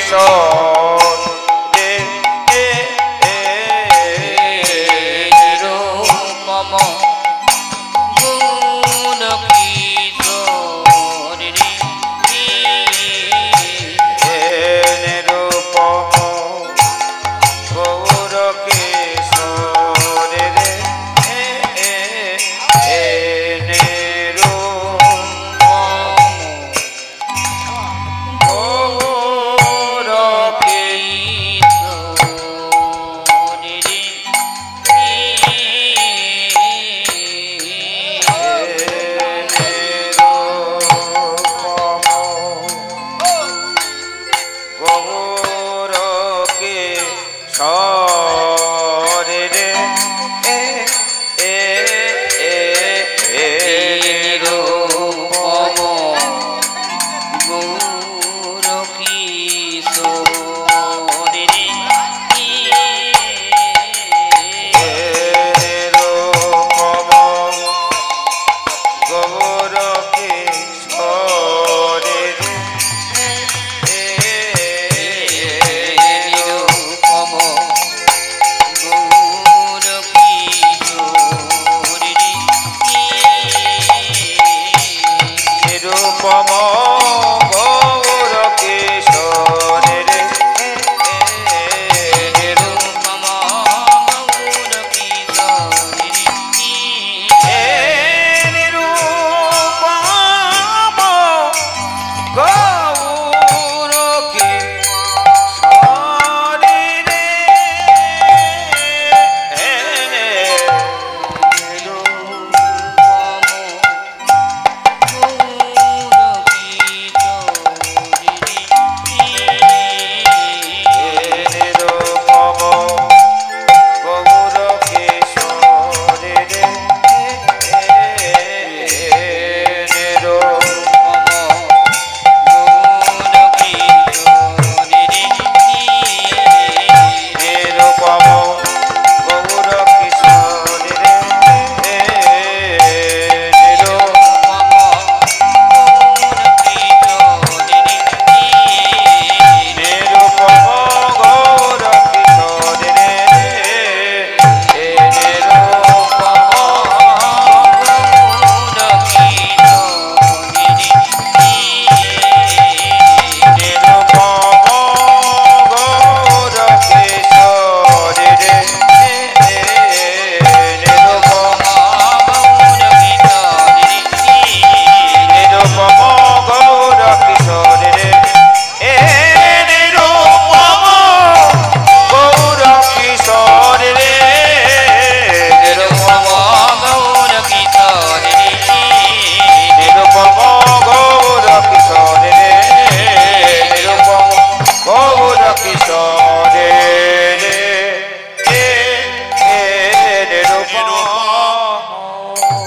জয় রাধে জয় কৃষ্ণ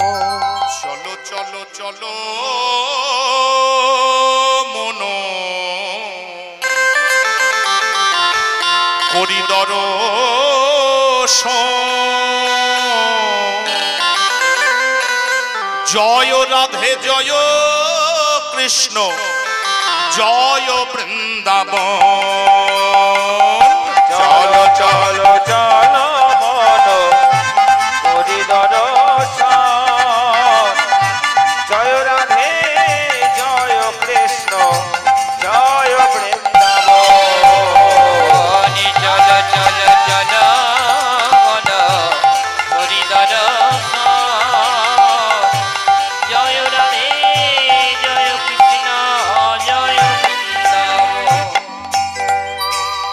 জয় বৃন্দাবন চলো চলো চলো মন করি দর্শন জয় রাধে জয় কৃষ্ণ জয় বৃন্দাবন চলো চলো চলো মন করি দর্শন জয় রাধে জয় কৃষ্ণ জয় বৃন্দাবন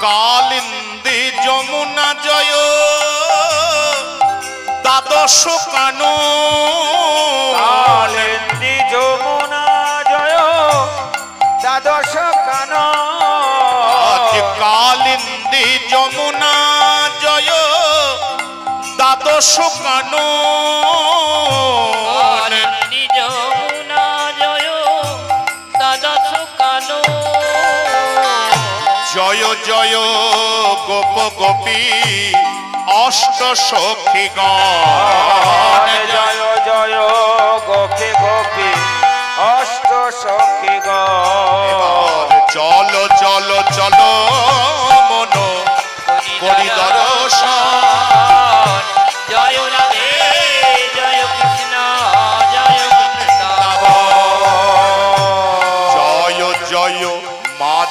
কালিন্দী যমুনা জয় দ্বাদশ কানন কালিন্দী যমুনা জয় দ্বাদশ কানন কালিন্দী যমুনা জয় দ্বাদশ কানন যমুনা জয় দ্বাদশ কানন জয় জয় গোপ গোপী অষ্ট সখীগণ জয় জয় গোপী গোপী অষ্ট সখীগণ চলো চলো চলো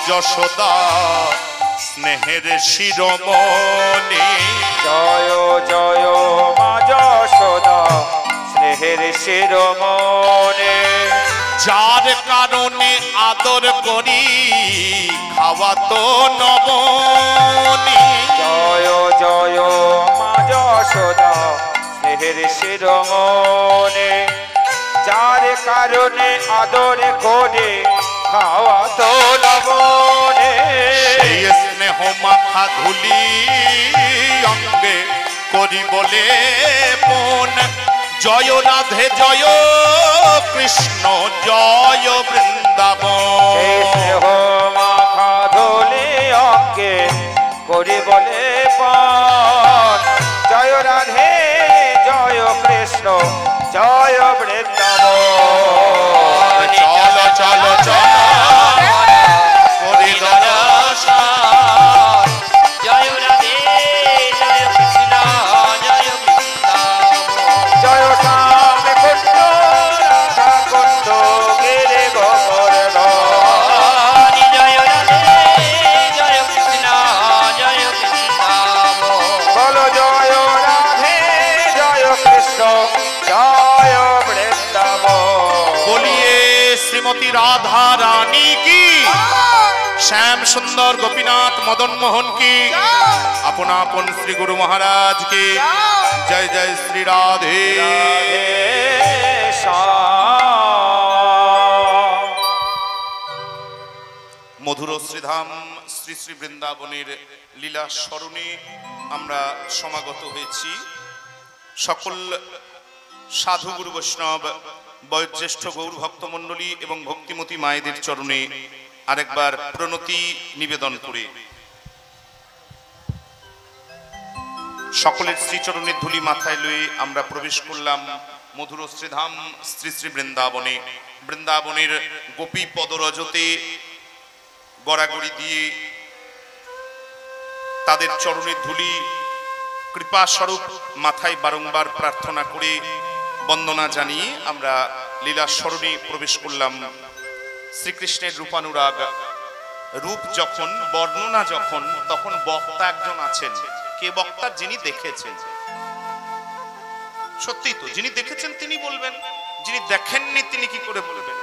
যশোদা স্নেহের শিরোমণি। জয় জয় মা যশোদা স্নেহের শিরোমণি। যার কারণে আদর করি খাওয়াতো নবনী। জয় জয় মা যশোদা স্নেহের শিরোমণি। যার কারণে আদর করে খাওয়াতো নবনী। সেই স্নেহ মাখা ধুলি অঙ্গে করি বলে বোন। জয় রাধে জয় কৃষ্ণ জয় বৃন্দাবন। স্নেহ মাখা ধুলি অঙ্গে করি বলে বোন। জয় রাধে জয় কৃষ্ণ জয় বৃন্দাবন। চল চল চল করি দর্শন। জয় রাধে জয় কৃষ্ণ জয় বৃন্দাবন। জয় শ্যাম কুণ্ড রাধা কুণ্ড গিরি গোবর্ধন। জয় রাধে জয় কৃষ্ণ জয় বৃন্দাবন। বলো জয় রাধে জয় কৃষ্ণ জয় বৃন্দাবন। বলিয়ে শ্রীমতী রাধা রানী কি, শ্যাম সুন্দর গোপীনাথ মদন মোহন কি, আপনা আপন শ্রী গুরু মহারাজ কি জয়। জয় শ্রী রাধে। রাধে শ্যাম। মধুর শ্রীধাম শ্রী শ্রী বৃন্দাবনের লীলা স্মরণে আমরা সমাগত হয়েছি। সকল সাধু গুরু বৈষ্ণব বয়োজ্যেষ্ঠ গৌর ভক্তমণ্ডলী এবং ভক্তিমতী মায়েদের চরণে আরেকবার প্রণতি নিবেদন করে সকলের শ্রীচরণের ধুলি মাথায় লয়ে আমরা প্রবেশ করলাম মধুর শ্রীধাম শ্রী শ্রী বৃন্দাবনে। বৃন্দাবনের গোপী পদরজতে গড়াগড়ি দিয়ে তাদের চরণের ধুলি কৃপা স্বরূপ মাথায় বারংবার প্রার্থনা করে বন্দনা জানিয়ে আমরা লীলা স্মরণে প্রবেশ করলাম। শ্রীকৃষ্ণের রূপানুরাগ রূপ যখন বর্ণনা যখন, তখন বক্তা একজন আছেন। কে বক্তা? যিনি দেখেছেন। সত্যি তো, যিনি দেখেছেন তিনি বলবেন, যিনি দেখেননি তিনি কি করে বলবেন?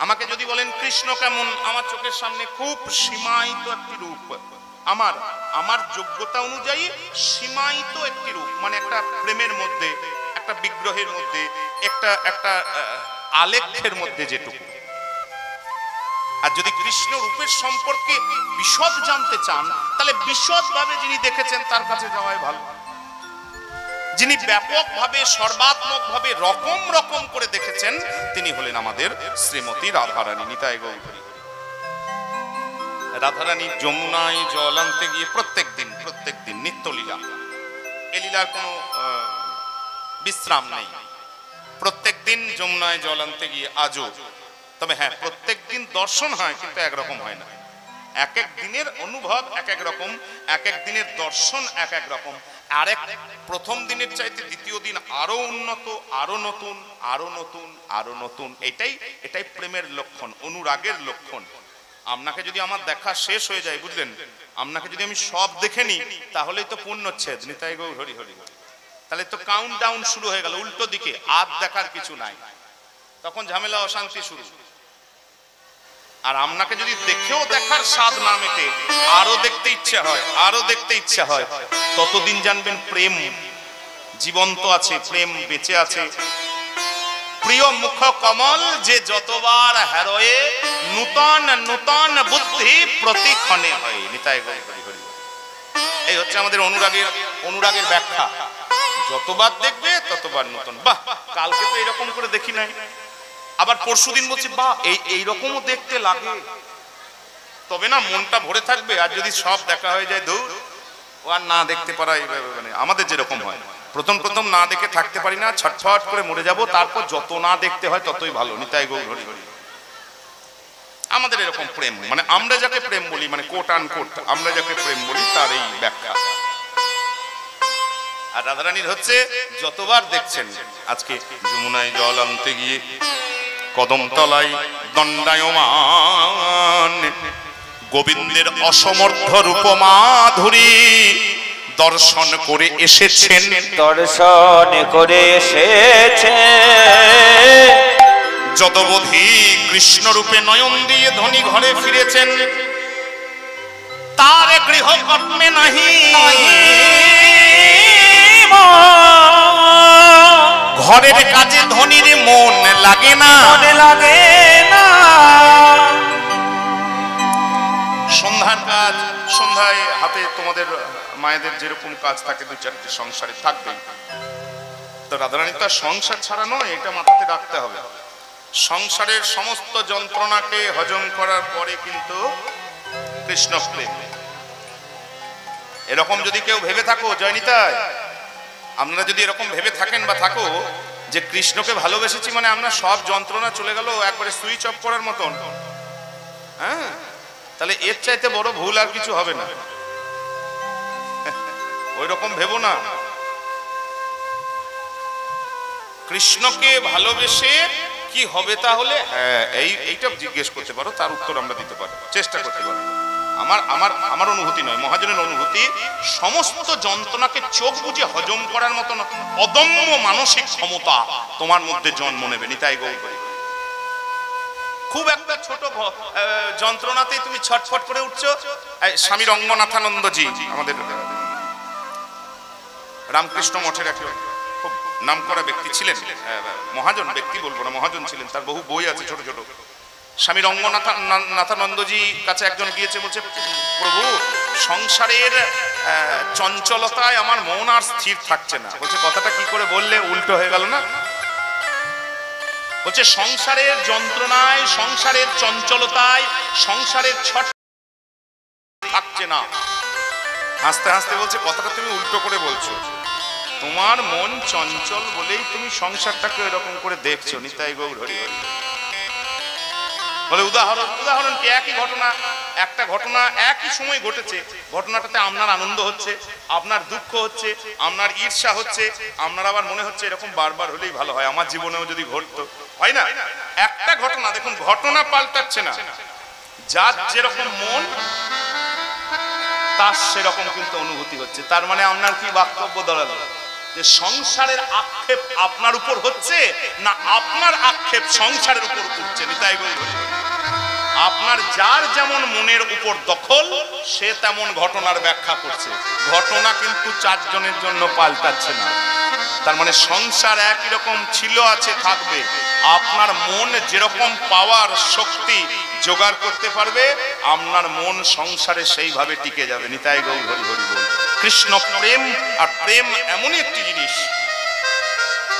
আমাকে যদি বলেন কৃষ্ণ কেমন, আমার চোখের সামনে খুব সীমায়িত একটি রূপ, আমার যোগ্যতা অনুযায়ী সীমায়িত একটি রূপ, মানে একটা প্রেমের মধ্যে, একটা বিগ্রহের মধ্যে, একটা আলেখ্যের মধ্যে যেটুকু। আর যদি কৃষ্ণ রূপের সম্পর্কে বিশদ জানতে চান, তাহলে বিশদ ভাবে যিনি দেখেছেন তার কাছে যাওয়াই ভালো। যিনি ব্যাপকভাবে সর্বাত্মক ভাবে রকম রকম করে দেখেছেন তিনি হলেন আমাদের শ্রীমতী রাধারানী। নিতাই গৌর হরি। রাধারানী যমুনায় জল আনতে গিয়ে প্রত্যেক দিন নিত্য লীলা, এ লীলার কোনো বিশ্রাম নেই। প্রত্যেক দিন যমুনায় জল আনতে গিয়ে আজও, তবে হ্যাঁ প্রত্যেক দিন দর্শন হয় কিন্তু একরকম হয় না। এক এক দিনের অনুভব এক এক রকম, এক এক দিনের দর্শন এক এক রকম। আরেক প্রথম দিনের চাইতে দ্বিতীয় দিন আরো উন্নত, আরো নতুন, আরো নতুন, আরো নতুন। এটাই প্রেমের লক্ষণ, অনুরাগের লক্ষণ। আপনাকে যদি আমার দেখা শেষ হয়ে যায়, বুঝলেন, আপনাকে যদি আমি সব দেখে নিই তাহলেই তো পুণ্যচ্ছেদ। নিতাই গৌর হরি হরি। তাহলে তো কাউন্ট ডাউন শুরু হয়ে গেল উল্টো দিকে, আর দেখার কিছু নাই, তখন ঝামেলা অশান্তি শুরু। আর আপনাকে যদি দেখেও দেখার স্বাদ না মেটে, আরো দেখতে ইচ্ছা হয়, আরো দেখতে ইচ্ছা হয়, ততদিন জানবেন প্রেম জীবন্ত আছে, প্রেম বেঁচে আছে। প্রিয় মুখ কমল যে যতবার হেরোয়ে, নূতন নূতন বুদ্ধি প্রতিক্ষণে হয়। নিতাই গৌর হরি হরি। এই হচ্ছে আমাদের অনুরাগের ব্যাখ্যা। যতবার দেখবে ততবার নতুন। বাহ, কালকে তো এরকম করে দেখি নাই, আবার পরশুদিন বলছি বাহ এইরকমও দেখতে লাগে, তবে না মনটা ভরে থাকবে। আর যদি সব দেখা হয়ে যায়, দূর ও আর না দেখতে পারা, মানে আমাদের যেরকম হয়, প্রথম না দেখে থাকতে পারি না, ছটফট করে মরে যাব, তারপর যত না দেখতে হয় ততই ভালো। নিতাই গৌর হরি হরি। আমাদের এরকম প্রেম, মানে আমরা যাকে প্রেম বলি, মানে কোট আন কোট আমরা যাকে প্রেম বলি, তার এই ব্যাখ্যা। আর রাধারানীর হচ্ছে যতবার দেখছেন, আজকে যমুনায় জল আনতে গিয়ে কদম তলায় দণ্ডায়মান। গোবিন্দের অসমর্থ রূপ মাধুরী দর্শন করে এসেছেন, দর্শন করে এসেছে। যদবধি কৃষ্ণ রূপে নয়ন দিয়ে ধনী ঘরে ফিরেছেন। তার গৃহকর্মে নাহি ঘরের কাজে ধনীর মন লাগে না, মনে লাগে না। সন্ধ্যার কাজ, সন্ধ্যায় হাতে তোমাদের মায়েদের যেরকম কাজ থাকে দু চারটে সংসারে থাকবে, তো রাধারানী তো সংসার ছাড়া নয়, এটা মাথাতে রাখতে হবে। সংসারের সমস্ত যন্ত্রণাকে হজম করার পরে কিন্তু কৃষ্ণ প্রেম। এরকম যদি কেউ ভেবে থাকো, জয়নিতাই আপনারা যদি এরকম ভেবে থাকেন বা থাকো যে কৃষ্ণকে ভালোবেসেছি মানে আমরা সব যন্ত্রণা চলে গেল একবারে সুইচ অফ করার মতন, হ্যাঁ, তাহলে এর চাইতে বড় ভুল আর কিছু হবে না। ওই রকম ভেবো না। কৃষ্ণকে ভালোবেসে কি হবে তাহলে? হ্যাঁ, এইটা জিজ্ঞেস করতে পারো, তার উত্তর আমরা দিতে পারবো, চেষ্টা করতে পারবো। আমার অনুভূতি নয়, মহাজনের অনুভূতি। সমস্ত যন্ত্রণাকে চোখ বুঝে হজম করার মতন অদম্য মানসিক ক্ষমতা তোমার মধ্যে জন্ম নেবে। নিতাই গৌর। খুব একটা ছোট যন্ত্রণাতে তুমি ছটফট করে উঠছো। স্বামী রঙ্গনাথানন্দজি আমাদের রামকৃষ্ণ মঠের এক খুব নামকরা ব্যক্তি ছিলেন, মহাজন ব্যক্তি বলবো না, মহাজন ছিলেন, তার বহু বই আছে ছোট ছোট। স্বামী রঙ্গনাথানন্দজি কাছে একজন গিয়েছে, বলছে প্রভু সংসারের চঞ্চলতায় আমার মন আর স্থির থাকছে না। বলছে কথাটা কি করে বললে, উল্টো হয়ে গেল না? বলছে সংসারের যন্ত্রণায়, সংসারের চঞ্চলতায়, সংসারের ছট থাকছে না। হাসতে হাসতে বলছে কথাটা তুমি উল্টো করে বলছো, তোমার মন চঞ্চল বলেই তুমি সংসারটাকে এরকম করে দেখছো। নিতাই গৌর হরি হরি। বলে উদাহরণ কি? একই ঘটনা, একটা ঘটনা একই সময় ঘটেছে, ঘটনাটাতে আপনার আনন্দ হচ্ছে, আপনার দুঃখ হচ্ছে, আপনার ঈর্ষা হচ্ছে, আপনার আবার মনে হচ্ছে এরকম বারবার হলেই ভালো হয়, আমার জীবনেও যদি ঘটতো, হয় না? একটা ঘটনা দেখুন, ঘটনা পাল্টাচ্ছে না, যার যেরকম মন তার সেরকম কিন্তু অনুভূতি হচ্ছে। তার মানে আপনার কি বক্তব্য দাঁড়ালো? যে সংসারের আক্ষেপ আপনার উপর হচ্ছে না আপনার আক্ষেপ সংসারের উপর উঠছে? নিতাই গৌর। আপনার যার যেমন মনের উপর দখল সে তেমন ঘটনার ব্যাখ্যা করছে, ঘটনা কিন্তু চারজনের জন্য পাল্টাচ্ছে না। তার মানে সংসার একই রকম ছিল, আছে, থাকবে। আপনার মন যেরকম পাওয়ার শক্তি জোগাড় করতে পারবে আপনার মন সংসারে সেইভাবে টিকে যাবে। নিতাই গৌর হরি হরি বল। কৃষ্ণ প্রেম, আর প্রেম এমনই একটি জিনিস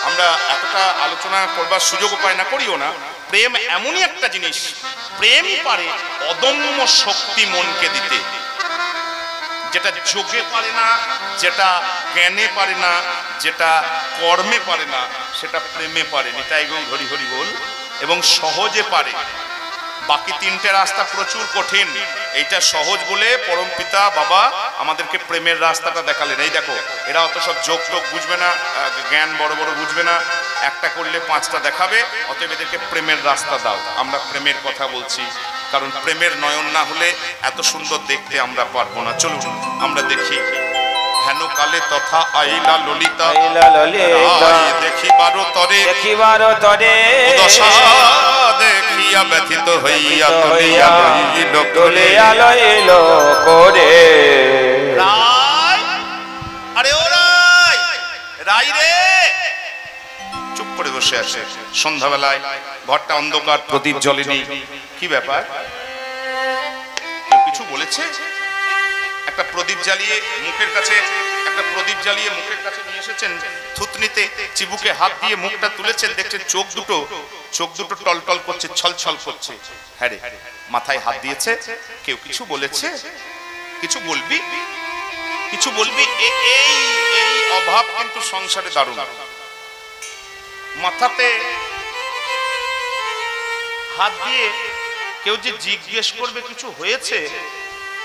আমরা এতটা আলোচনা করবার সুযোগও পাই না, করিও না। প্রেম এমনই একটা জিনিস, প্রেমই পারে অদম্য শক্তি মনকে দিতে, যেটা যোগে পারে না, যেটা জ্ঞানে পারে না, যেটা কর্মে পারে না, সেটা প্রেমে পারে। নিতাই গৌর হরি হরি বল। এবং সহজে পারে। বাকি তিনটে রাস্তা প্রচুর কঠিন, এইটা সহজ বলে পরম পিতা বাবা আমাদেরকে প্রেমের রাস্তাটা দেখালেন। এই দেখো, এরা অত সব যোগ টোগ বুঝবে না, জ্ঞান বড় বড় বুঝবে না, একটা করলে পাঁচটা দেখাবে, অতএব এদেরকে প্রেমের রাস্তা দাও। আমরা প্রেমের কথা বলছি, কারণ প্রেমের নয়ন না হলে এত সুন্দর দেখতে আমরা পারবো না। চলুন আমরা দেখি। হেন কালে তথা আইলা ললিতা, দেখিবারো তরে, দেখিবারো তরে, দেখিয়া ব্যথিত হইয়া তুলিয়া লইল করে। রাই, আরে ও রাই, রাই রে, চুপ করে বসে আছে। সন্ধ্যাবেলায় ঘরটা অন্ধকার, প্রদীপ জ্বলেনি। কি ব্যাপার? কেউ কিছু বলেছে? একটা প্রদীপ জ্বালিয়ে মুখের কাছে, একটা প্রদীপ জ্বালিয়ে মুখের কাছে নিয়ে এসেছেন, থুতনিতে চিবুকে হাত দিয়ে মুখটা তুলেছেন, দেখছেন চোখ দুটো টলটল করছে, ছলছল করছে। হ্যাঁ রে, মাথায় হাত দিয়েছে। কেউ কিছু বলেছে? কিছু বলবি, কিছু বলবি? এই অভাব কিন্তু সংসারে দারুণ। মাথাতে হাত দিয়ে কেউ যে জিজ্ঞেস করবে কিছু হয়েছে,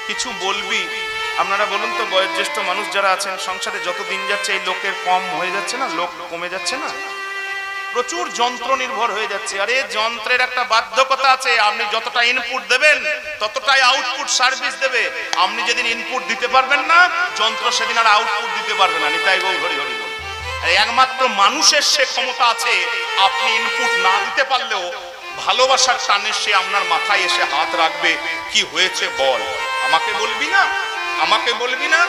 কিছু বলবি, আপনারা বলুন তো, বয়োজ্যেষ্ঠ মানুষ যারা আছেন সংসারে, যত দিন যাচ্ছে এই লোকের কম হয়ে যাচ্ছে না? লোক কমে যাচ্ছে না? প্রচুর যন্ত্র নির্ভর হয়ে যাচ্ছে। আরে যন্ত্রের একটা বাধ্যকতা আছে, আপনি যতটা ইনপুট দেবেন ততটাই আউটপুট সার্ভিস দেবে। আপনি যেদিন ইনপুট দিতে পারবেন না, যন্ত্র সেদিন আর আউটপুট দিতে পারবে না। নিতাই গৌর হরি হরি বল। একমাত্র মানুষের সে ক্ষমতা আছে, আপনি ইনপুট না দিতে পারলেও ভালোবাসার টানে সে আপনার মাথায় এসে হাত রাখবে, কি হয়েছে বল, আমাকে বলবি না, আমাকে বলবি না।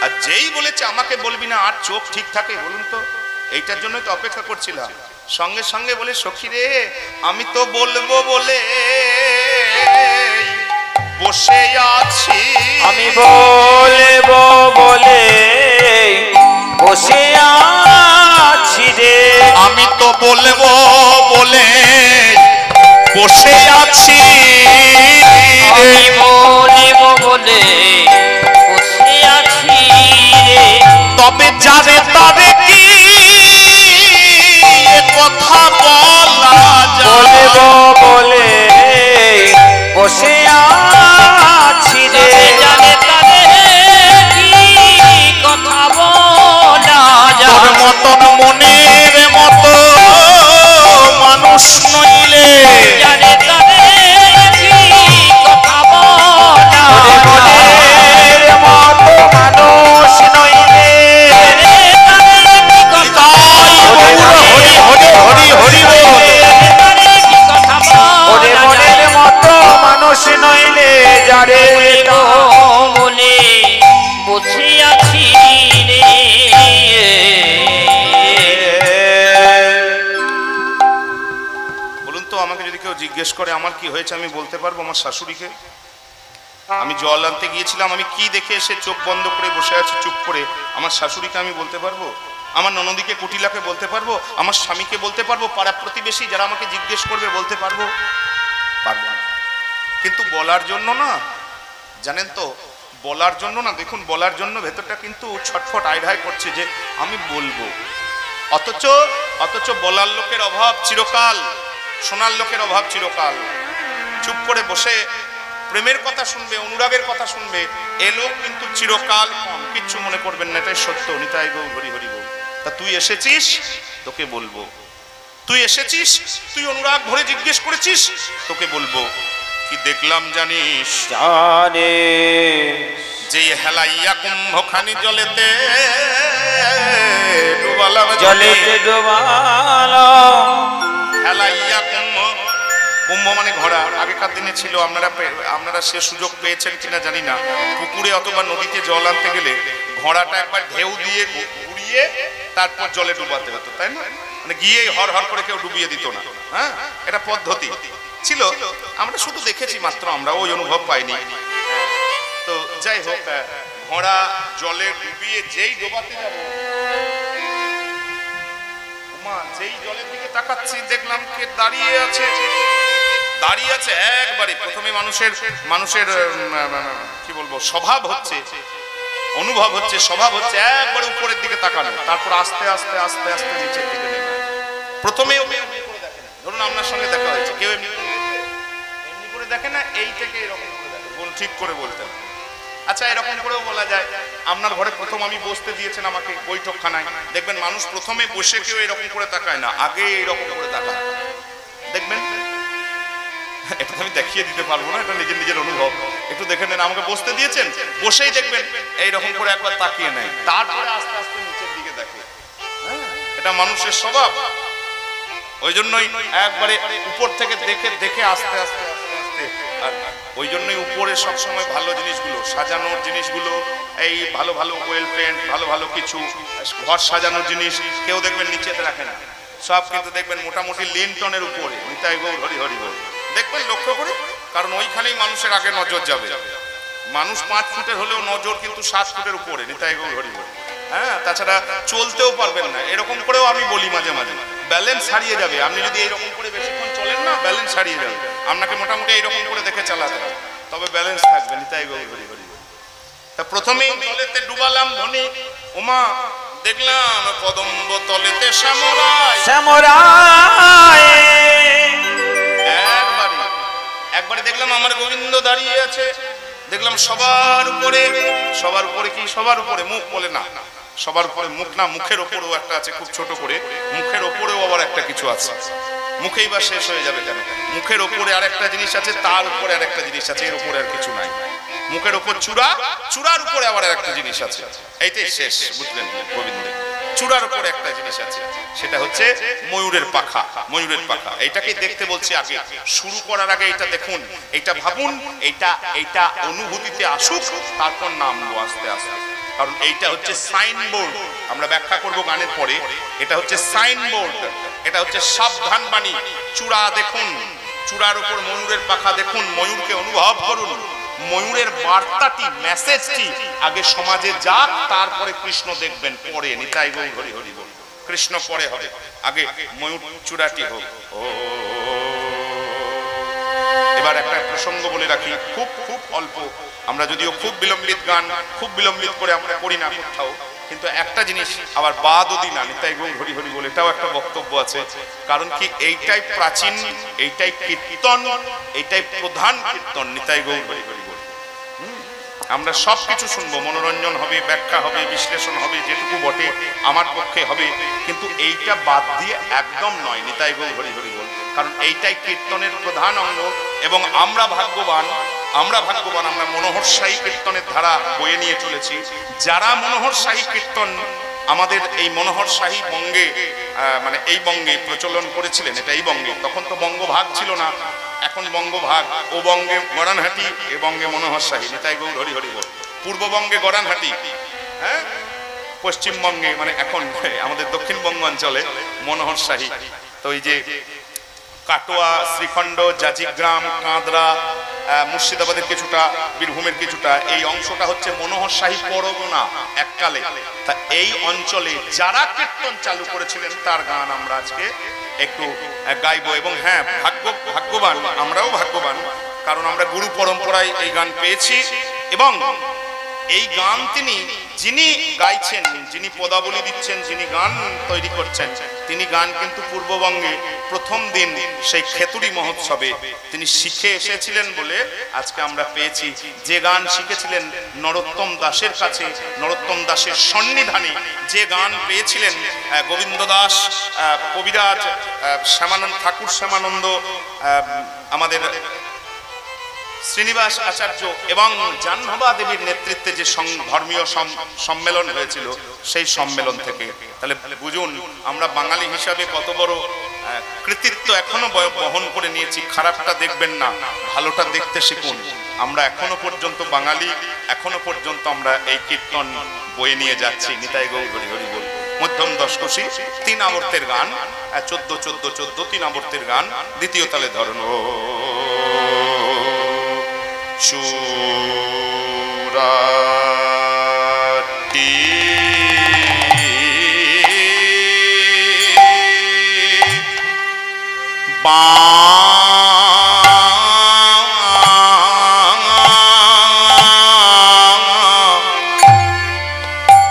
আর যেই বলেছে আমাকে বলবি না, আর চোখ ঠিক থাকে বলুন তো? এইটার জন্য তো অপেক্ষা করছিলাম। সঙ্গে সঙ্গে বলে সখী রে, আমি তো বলবো বলে বসে আছি, আমি বলবো বলে বসে আছি রে, আমি তো বলবো বলে বসে আছি, আমি বলবো বলে বসে আছি রে। তবে যাবে তবে কি কথা বলা যায়, বলবো বলে বসে আছি রে, জানে তারে কি কথা বলা তোর যায়। মতন মনের মতো মানুষ নইলে, জানে তারে কি কথা বলা যায়। মনের মতো মানুষ নইলে, জানে তারে কি কথা হরি হরি হরি হরি বল। জানে তারে কি কথা ওরে বলা মনের যায়। মতো মানুষ নইলে যারে বলে বসে আছি রে। বলুন তো, আমাকে যদি কেউ জিজ্ঞেস করে আমার কি হয়েছে, আমি বলতে পারবো আমার শাশুড়িকে? আমি জল আনতে গিয়েছিলাম, আমি কি দেখে এসে চোখ বন্ধ করে বসে আছি চুপ করে, আমার শাশুড়িকে আমি বলতে পারবো? আমার ননদিকে কুটিলাকে বলতে পারবো? আমার স্বামীকে বলতে পারবো? পাড়া প্রতিবেশী যারা আমাকে জিজ্ঞেস করবে বলতে পারবো? পারবো না। কিন্তু বলার জন্য না, জানেন তো, বলার জন্য না, দেখুন বলার জন্য ভেতরটা কিন্তু ছটফট আইঢাই করছে যে আমি বলবো, অথচ অথচ বলার লোকের অভাব চিরকাল, শোনার লোকের অভাব চিরকাল। চুপ করে বসে প্রেমের কথা শুনবে, অনুরাগের কথা শুনবে, এ লোক কিন্তু চিরকাল কম। কিচ্ছু মনে করবেন না, এটাই সত্য। নিতাই গৌর হরি হরি বল। তা তুই এসেছিস, তোকে বলবো। তুই এসেছিস, তুই অনুরাগ ভরে জিজ্ঞেস করেছিস, তোকে বলবো। কি দেখলাম জানিস? জানে যেই হেলাইয়া কুম্ভখানি জলেতে ডুবালাম, জলেতে ডোবালো, হেলাইয়া কুম্ভ, কুম্ভ মানে ঘোড়া। আগেকার দিনে ছিল, আপনারা সে সুযোগ পেয়েছেন কিনা জানি না, পুকুরে অথবা নদীতে জল আনতে গেলে ঘোড়াটা একবার ঢেউ দিয়ে ঘুরিয়ে তারপর জলে ডুবাতে হতো, তাই না? মানে গিয়ে হর হর করে কেউ ডুবিয়ে দিত না। হ্যাঁ, এটা পদ্ধতি ছিল। আমরা শুধু দেখেছি মাত্র, আমরা ওই অনুভব পাইনি। তো যাই হোক, ঘোড়া জলে ডুবিয়ে যেই ডোবাতে যাব, যেই জলের দিকে তাকাচ্ছি দেখলাম কে দাঁড়িয়ে আছে, দাঁড়িয়ে আছে একবারে। প্রথমে মানুষের কি বলবো, স্বভাব হচ্ছে, অনুভব হচ্ছে, স্বভাব হচ্ছে একবারে উপরের দিকে তাকানো, তারপর আস্তে আস্তে আস্তে আস্তে নিচের দিকে নেমে। প্রথমে ধরুন আপনার সঙ্গে দেখা হয়েছে, কেউ এমনি করে দেখে না, এই থেকে এরকম করে দেখে, ঠিক করে বলতেন। আচ্ছা, এরকম করেও বলা যায়, আপনার ঘরে প্রথম আমি বসতে দিয়েছেন আমাকে বৈঠকখানায়, দেখবেন মানুষ প্রথমে বসে কেউ এরকম করে তাকায় না, আগে এরকম করে তাকায়, দেখবেন। এটা আমি দেখিয়ে দিতে পারবো না, এটা নিজের নিজের অনুভব। একটু দেখে নেন, আমাকে বসতে দিয়েছেন, বসেই দেখবেন এইরকম করে একবার তাকিয়ে নেয়, তারপরে আস্তে আস্তে নিচের দিকে দেখে। এটা মানুষের স্বভাব। ওই জন্যই একবারে উপর থেকে দেখে দেখে আস্তে আস্তে আস্তে আস্তে। আর ওই জন্যই উপরে সবসময় ভালো জিনিসগুলো, সাজানোর জিনিসগুলো, এই ভালো ভালো ওয়েল পেন্ট, ভালো ভালো কিছু ঘর সাজানোর জিনিস কেউ দেখবেন নিচেতে রাখে না, সব কিন্তু দেখবেন মোটামুটি লিনটনের উপরে। নিতাই গৌর হরি হরি বল। দেখবেন লক্ষ্য করে, কারণ ওইখানেই মানুষের আগে নজর যাবে। মানুষ 5 ফুটের হলেও নজর কিন্তু 7 ফুটের উপরে। নিতাই গৌর হরি বল। হ্যাঁ, তাছাড়া চলতেও পারবেন না। এরকম করেও আমি বলি মাঝে মাঝে, ব্যালেন্স হারিয়ে যাবে। আপনি যদি এইরকম করে বেশিক্ষণ চলেন না, ব্যালেন্স হারিয়ে যাবে। আপনাকে মোটামুটি এইরকম করে দেখে চালাতে হবে, তবে ব্যালেন্স থাকবে। নিতাই গৌর হরি হরি বল। তা প্রথমেই জলেতে ডুবালাম ধনী, ওমা দেখলাম কদম্ব তলেতে শ্যামরায়, শ্যামরায় একবারে দেখলাম আমার গোবিন্দ দাঁড়িয়ে আছে। দেখলাম সবার উপরে, সবার উপরে কি, সবার উপরে মুখ বলে না, সবার উপরে মুখ না, মুখের ওপরেও একটা আছে খুব ছোট করে, মুখের ওপরেও আবার একটা কিছু আছে। মুখেই বা শেষ হয়ে যাবে কেন? মুখের ওপরে আর একটা জিনিস আছে, তার উপরে আর একটা জিনিস আছে, এর উপরে আর কিছু নাই। মুখের ওপর চূড়া, চূড়ার উপরে আবার একটা জিনিস আছে, এইটাই শেষ, বুঝলেন গোবিন্দ? চূড়ার উপরে একটা জিনিস আছে, সেটা হচ্ছে ময়ূরের পাখা। ময়ূরের পাখা এইটাকে দেখতে বলছি। আগে শুরু করার আগে এটা দেখুন, এইটা ভাবুন, এইটা অনুভূতিতে আসুক, তারপর নামবো আস্তে আস্তে। কারণ এইটা হচ্ছে সাইনবোর্ড, আমরা ব্যাখ্যা করব গানের পরে। এটা হচ্ছে সাইনবোর্ড, এটা হচ্ছে সাবধান বাণী। চূড়া দেখুন, চূড়ার উপর ময়ূরের পাখা দেখুন, ময়ূরকে অনুভব করুন। ময়ূরের বার্তাটি, মেসেজটি আগে সমাজে যাক, তারপরে কৃষ্ণ দেখবেন পরে। নিতাই গৌর হরি হরি বল। কৃষ্ণ পরে হবে, আগে ময়ূর চূড়াটি হোক। এবার একটা প্রসঙ্গ বলে রাখি, খুব খুব অল্প, আমরা যদিও খুব বিলম্বিত গান, খুব বিলম্বিত করে আমরা করি না কোথাও, কিন্তু একটা জিনিস আবার বাদও দিই না, নিতাই গৌর হরি হরি বলে, এটাও একটা বক্তব্য আছে। কারণ কি, এইটাই প্রাচীন, এইটাই কীর্তন, এইটাই প্রধান কীর্তন, নিতাই গৌর হরি হরি বলে। আমরা সব কিছু শুনবো, মনোরঞ্জন হবে, ব্যাখ্যা হবে, বিশ্লেষণ হবে, যেটুকু বটে আমার পক্ষে হবে, কিন্তু এইটা বাদ দিয়ে একদম নয়, নিতাই গৌর হরি হরি বল। কারণ এইটাই কীর্তনের প্রধান অঙ্গ। এবং আমরা ভাগ্যবান, আমরা মনোহর শাহী কীর্তনের ধারা বয়ে নিয়ে চলেছি। যারা মনোহর শাহী কীর্তন আমাদের এই মনোহর শাহী বঙ্গে, মানে এই বঙ্গে প্রচলন করেছিলেন, এটা এই বঙ্গে, তখন তো বঙ্গভাগ ছিল না, এখন বঙ্গভাগ। ও বঙ্গে গড়ানহাটি, এ বঙ্গে মনোহর শাহী, নিতাই গৌর হরি হরি বল। পূর্ববঙ্গে গড়ানহাটি, হ্যাঁ, পশ্চিমবঙ্গে মানে এখন আমাদের দক্ষিণবঙ্গ অঞ্চলে মনোহর শাহী। তো এই যে কাটোয়া, শ্রীখণ্ড, জাজিগ্রাম, কাঁদরা, মুর্শিদাবাদের কিছুটা, বীরভূমের কিছুটা, এই অংশটা হচ্ছে মনোহর শাহী পরগনা এককালে। তা এই অঞ্চলে যারা কীর্তন চালু করেছিলেন তার গান আমরা আজকে একটু গাইবো। এবং হ্যাঁ, ভাগ্যবান, আমরাও ভাগ্যবান, কারণ আমরা গুরু পরম্পরায় এই গান পেয়েছি। এবং এই গান যিনি গাইছেন, যিনি পদাবলী দিচ্ছেন, যিনি গান তৈরি করছেন, তিনি গান কিন্তু পূর্ববঙ্গে প্রথম দিন সেই খেতুরি মহোৎসবে তিনি শিখে এসেছিলেন বলে আজকে আমরা পেয়েছি। যে গান শিখেছিলেন নরোত্তম দাসের কাছে, নরোত্তম দাসের সন্নিধানে যে গান পেয়েছিলেন গোবিন্দ দাস, কবিরাজ শ্যামানন্দ, ঠাকুর শ্যামানন্দ, আমাদের শ্রীনিবাস আচার্য এবং জাহ্নবা দেবীর নেতৃত্বে যে ধর্মীয় সম্মেলন হয়েছিল, সেই সম্মেলন থেকে। তাহলে বুঝুন আমরা বাঙালি হিসাবে কত বড় কৃতিত্ব এখনো বহন করে নিয়েছি। খারাপটা দেখবেন না, ভালোটা দেখতে শিখুন। আমরা এখনো পর্যন্ত বাঙালি, এখনো পর্যন্ত আমরা এই কীর্তন বয়ে নিয়ে যাচ্ছি। নিতাই গৌর হরি হরি বল। মধ্যম দশকোষী, 3 আবর্তের গান, 14-14-14 3 আবর্তের গান, দ্বিতীয় তালে ধরন। চূড়াটি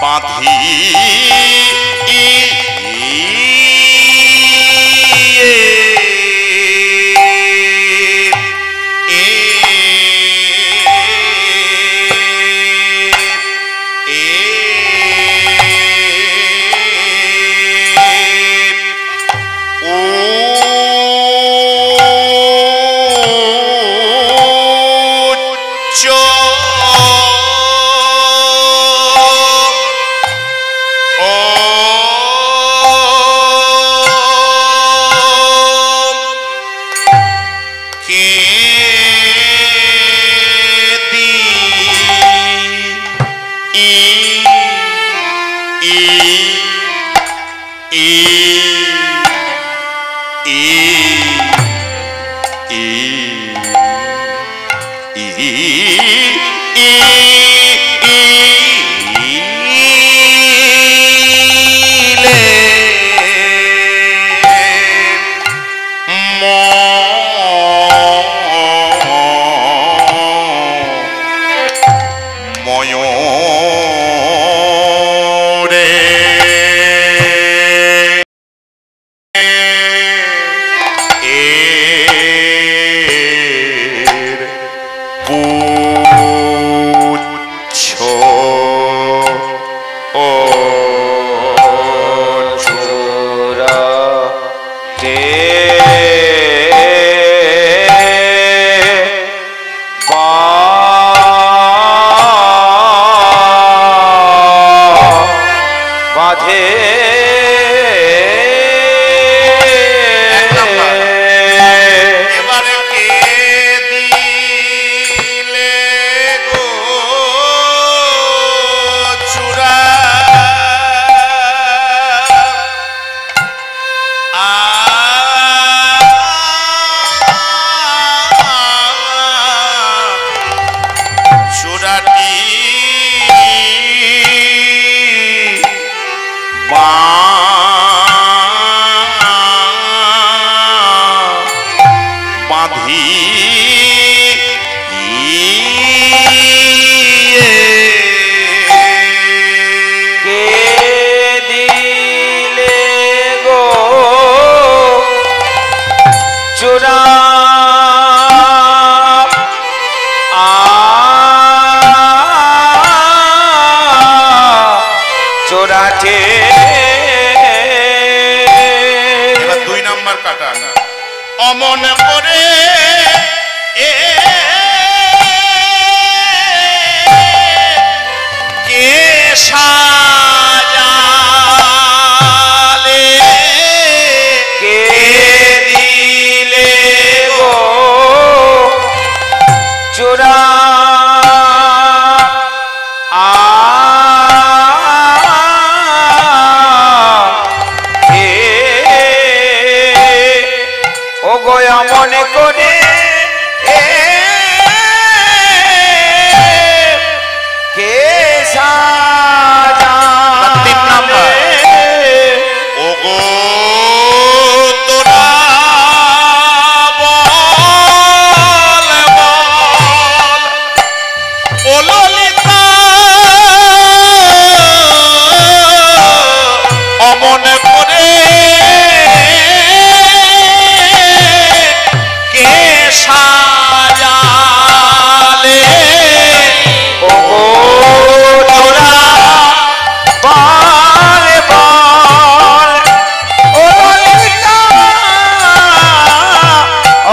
বাঁধি চোরাটে এবার 2 নাম্বার কাটা অমন করে কে সাজালে কে দিলে গো চোরা মনে করে কে সাজা 3 নাম্বার ওগো তোরা বল বল ও ললিতা অমন করে সাজালে ও তোরা বল বল ও ললিতা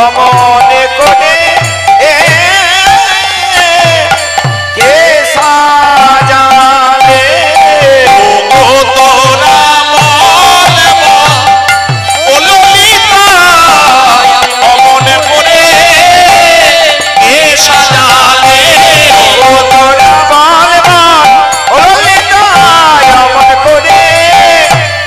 অমনে করে কে সাজালে ও তোরা বল বল ও ললিতা অমনে করে সাজালে ও তোরা বল বল ও ললিতা অমন করে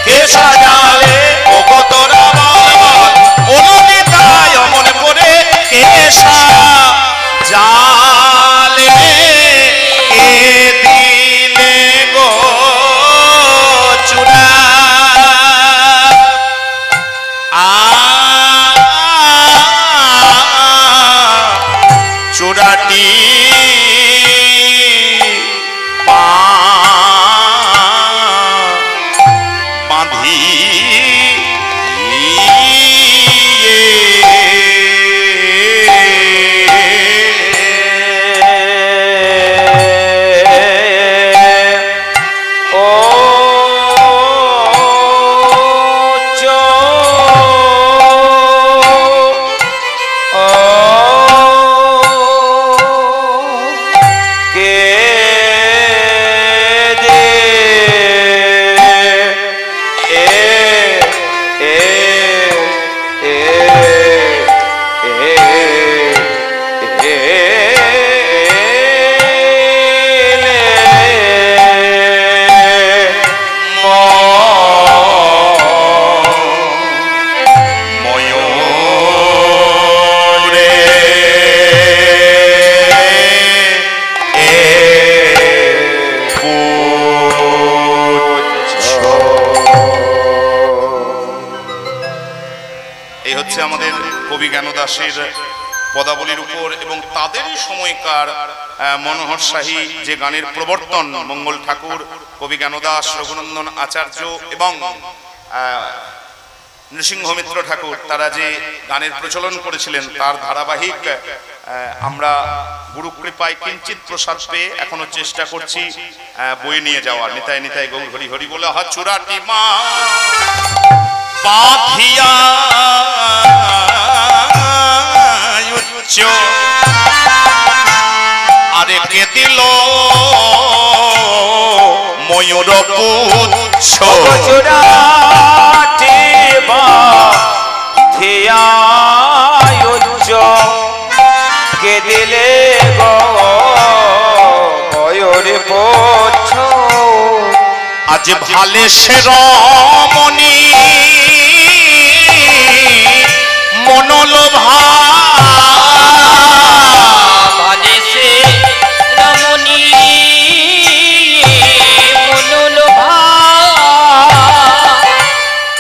কে সাজালে ও তোরা বল বল ও ললিতা অমন করে কে সাজালে কে দিলে গো চূড়া চূড়াটি বাঁধি আমাদের কবি জ্ঞানদাসের পদাবলীর উপর এবং তাদেরই সময়কার মনোহরশাহী যে গানের প্রবর্তন মঙ্গল ঠাকুর, কবি জ্ঞানদাস, রঘুনন্দন আচার্য এবং নৃসিংহ মিত্র ঠাকুর তারা যে গানের প্রচলন করেছিলেন তার ধারাবাহিক আমরা গুরু কৃপায় কিঞ্চিত প্রসাদ পেয়ে এখনো চেষ্টা করছি বয়ে নিয়ে যাওয়ার। নিতাই নিতাই গৌর হরি হরি বলে হা চূড়াটি মা বাঁধিয়া আরে কে দিল ময়ূর পুচ্ছ চূড়াটি বাঁধিয়া কে দিলে গো ময়ূর পুচ্ছ আজ ভালে সে রমণী মনোলোভা ভালে সে রমণী মনোলোভা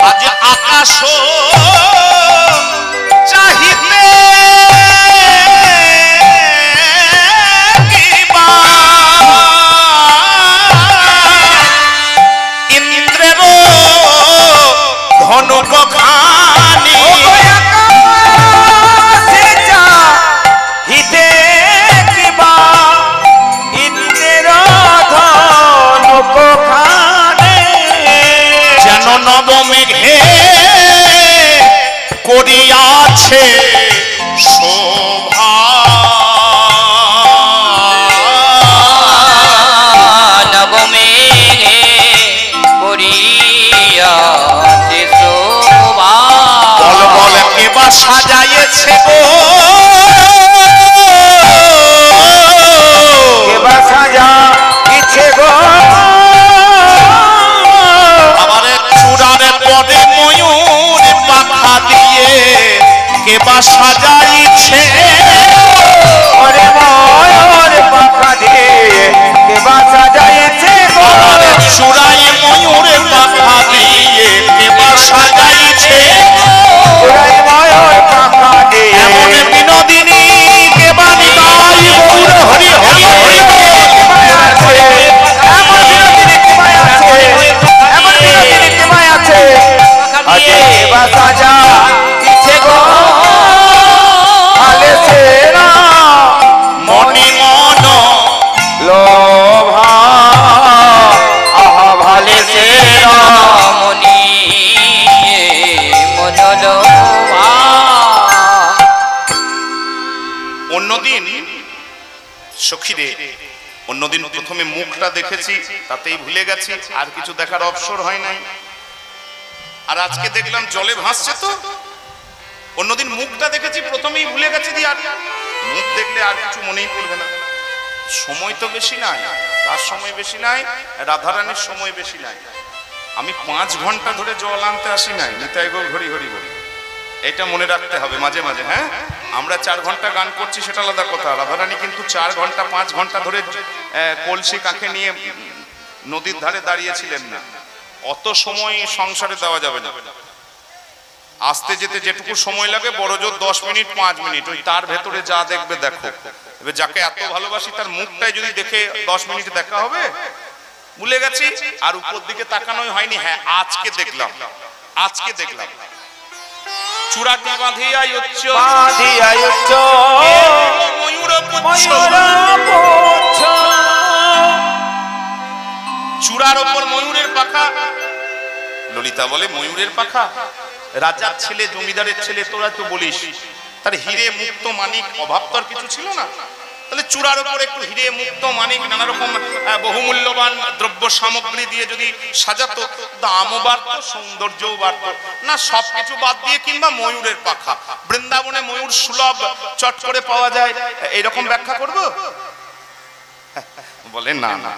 আজ আকাশ চাহিতে ইন্দ্রের ধনুক খানি সাজাইছে ওরে ময়ূর পাখা দিয়ে কে বা সাজাইছে গো চূড়াই ময়ূরের পাখা দিয়ে কে বা সাজাইছে ওরে ময়ূর পাখা দিয়ে এমন বিনোদিনী কে বা নিতাই গৌর হরি হরি হরি আছে এমন বিনোদিনী কি মায় আছে এমন বিনোদিনী কি মায় আছে আজে কে বা সাজা দিছে গো আলে সেরা মনি মন লোভা আহা ভালে সেরা মনি মনোলোভা অন্যদিন সখীরে অন্যদিন প্রথমে মুখটা দেখেছি তাতেই ভুলে গেছি আর কিছু দেখার অবসর হয় নাই আর আজকে দেখলাম জলে ভাসছে তো অন্যদিন মুখটা দেখেছি প্রথমেই ভুলে গেছি দিয়ে আর মুখ দেখলে আর কিছু মনেই পড়বে না সময় তো বেশি নাই তার সময় বেশি নাই রাধারানীর সময় বেশি নাই আমি 5 ঘন্টা ধরে জল আনতে আসি নাই নিতাই গো ঘড়ি ঘড়ি ঘড়ি এটা মনে রাখতে হবে মাঝে মাঝে হ্যাঁ আমরা 4 ঘন্টা গান করছি সেটা আলাদা কথা রাধারানী কিন্তু 4 ঘন্টা 5 ঘন্টা ধরে কলসি কাঁখে নিয়ে নদীর ধারে দাঁড়িয়েছিলেন না অত সময় সংসারে দেওয়া যাবে না আসতে যেতে যেটুকু সময় লাগে বড় জোর 10 মিনিট 5 মিনিট ওই তার ভেতরে যা দেখবে দেখো এবার যাকে এত ভালোবাসি তার মুখটাই যদি দেখে 10 মিনিট দেখা হবে ভুলে গেছি আর উপর দিকে তাকানোই হয়নি হ্যাঁ আজকে দেখলাম চূড়াটি বাঁধিয়া উচ্চ বাঁধিয়া উচ্চ ময়ূর পুচ্ছ ময়ূরপুচ্ছ চূড়ার ওপর ময়ূরের পাখা ললিতা বলে ময়ূরের পাখা রাজার ছেলে জমিদারের ছেলে তোরা তো বলিস তার হিরে মুক্ত মানিক অভাব তো আর কিছু ছিল না তাহলে চূড়ার উপর একটু হিরে মুক্ত মানিক নানা রকম বহুমূল্যবান দ্রব্য সামগ্রী দিয়ে যদি সাজাতো দামও বাড়তো সৌন্দর্যও বাড়তো না সবকিছু বাদ দিয়ে কিংবা ময়ূরের পাখা বৃন্দাবনে ময়ূর সুলভ চট করে পাওয়া যায় এইরকম ব্যাখ্যা করব বলে না না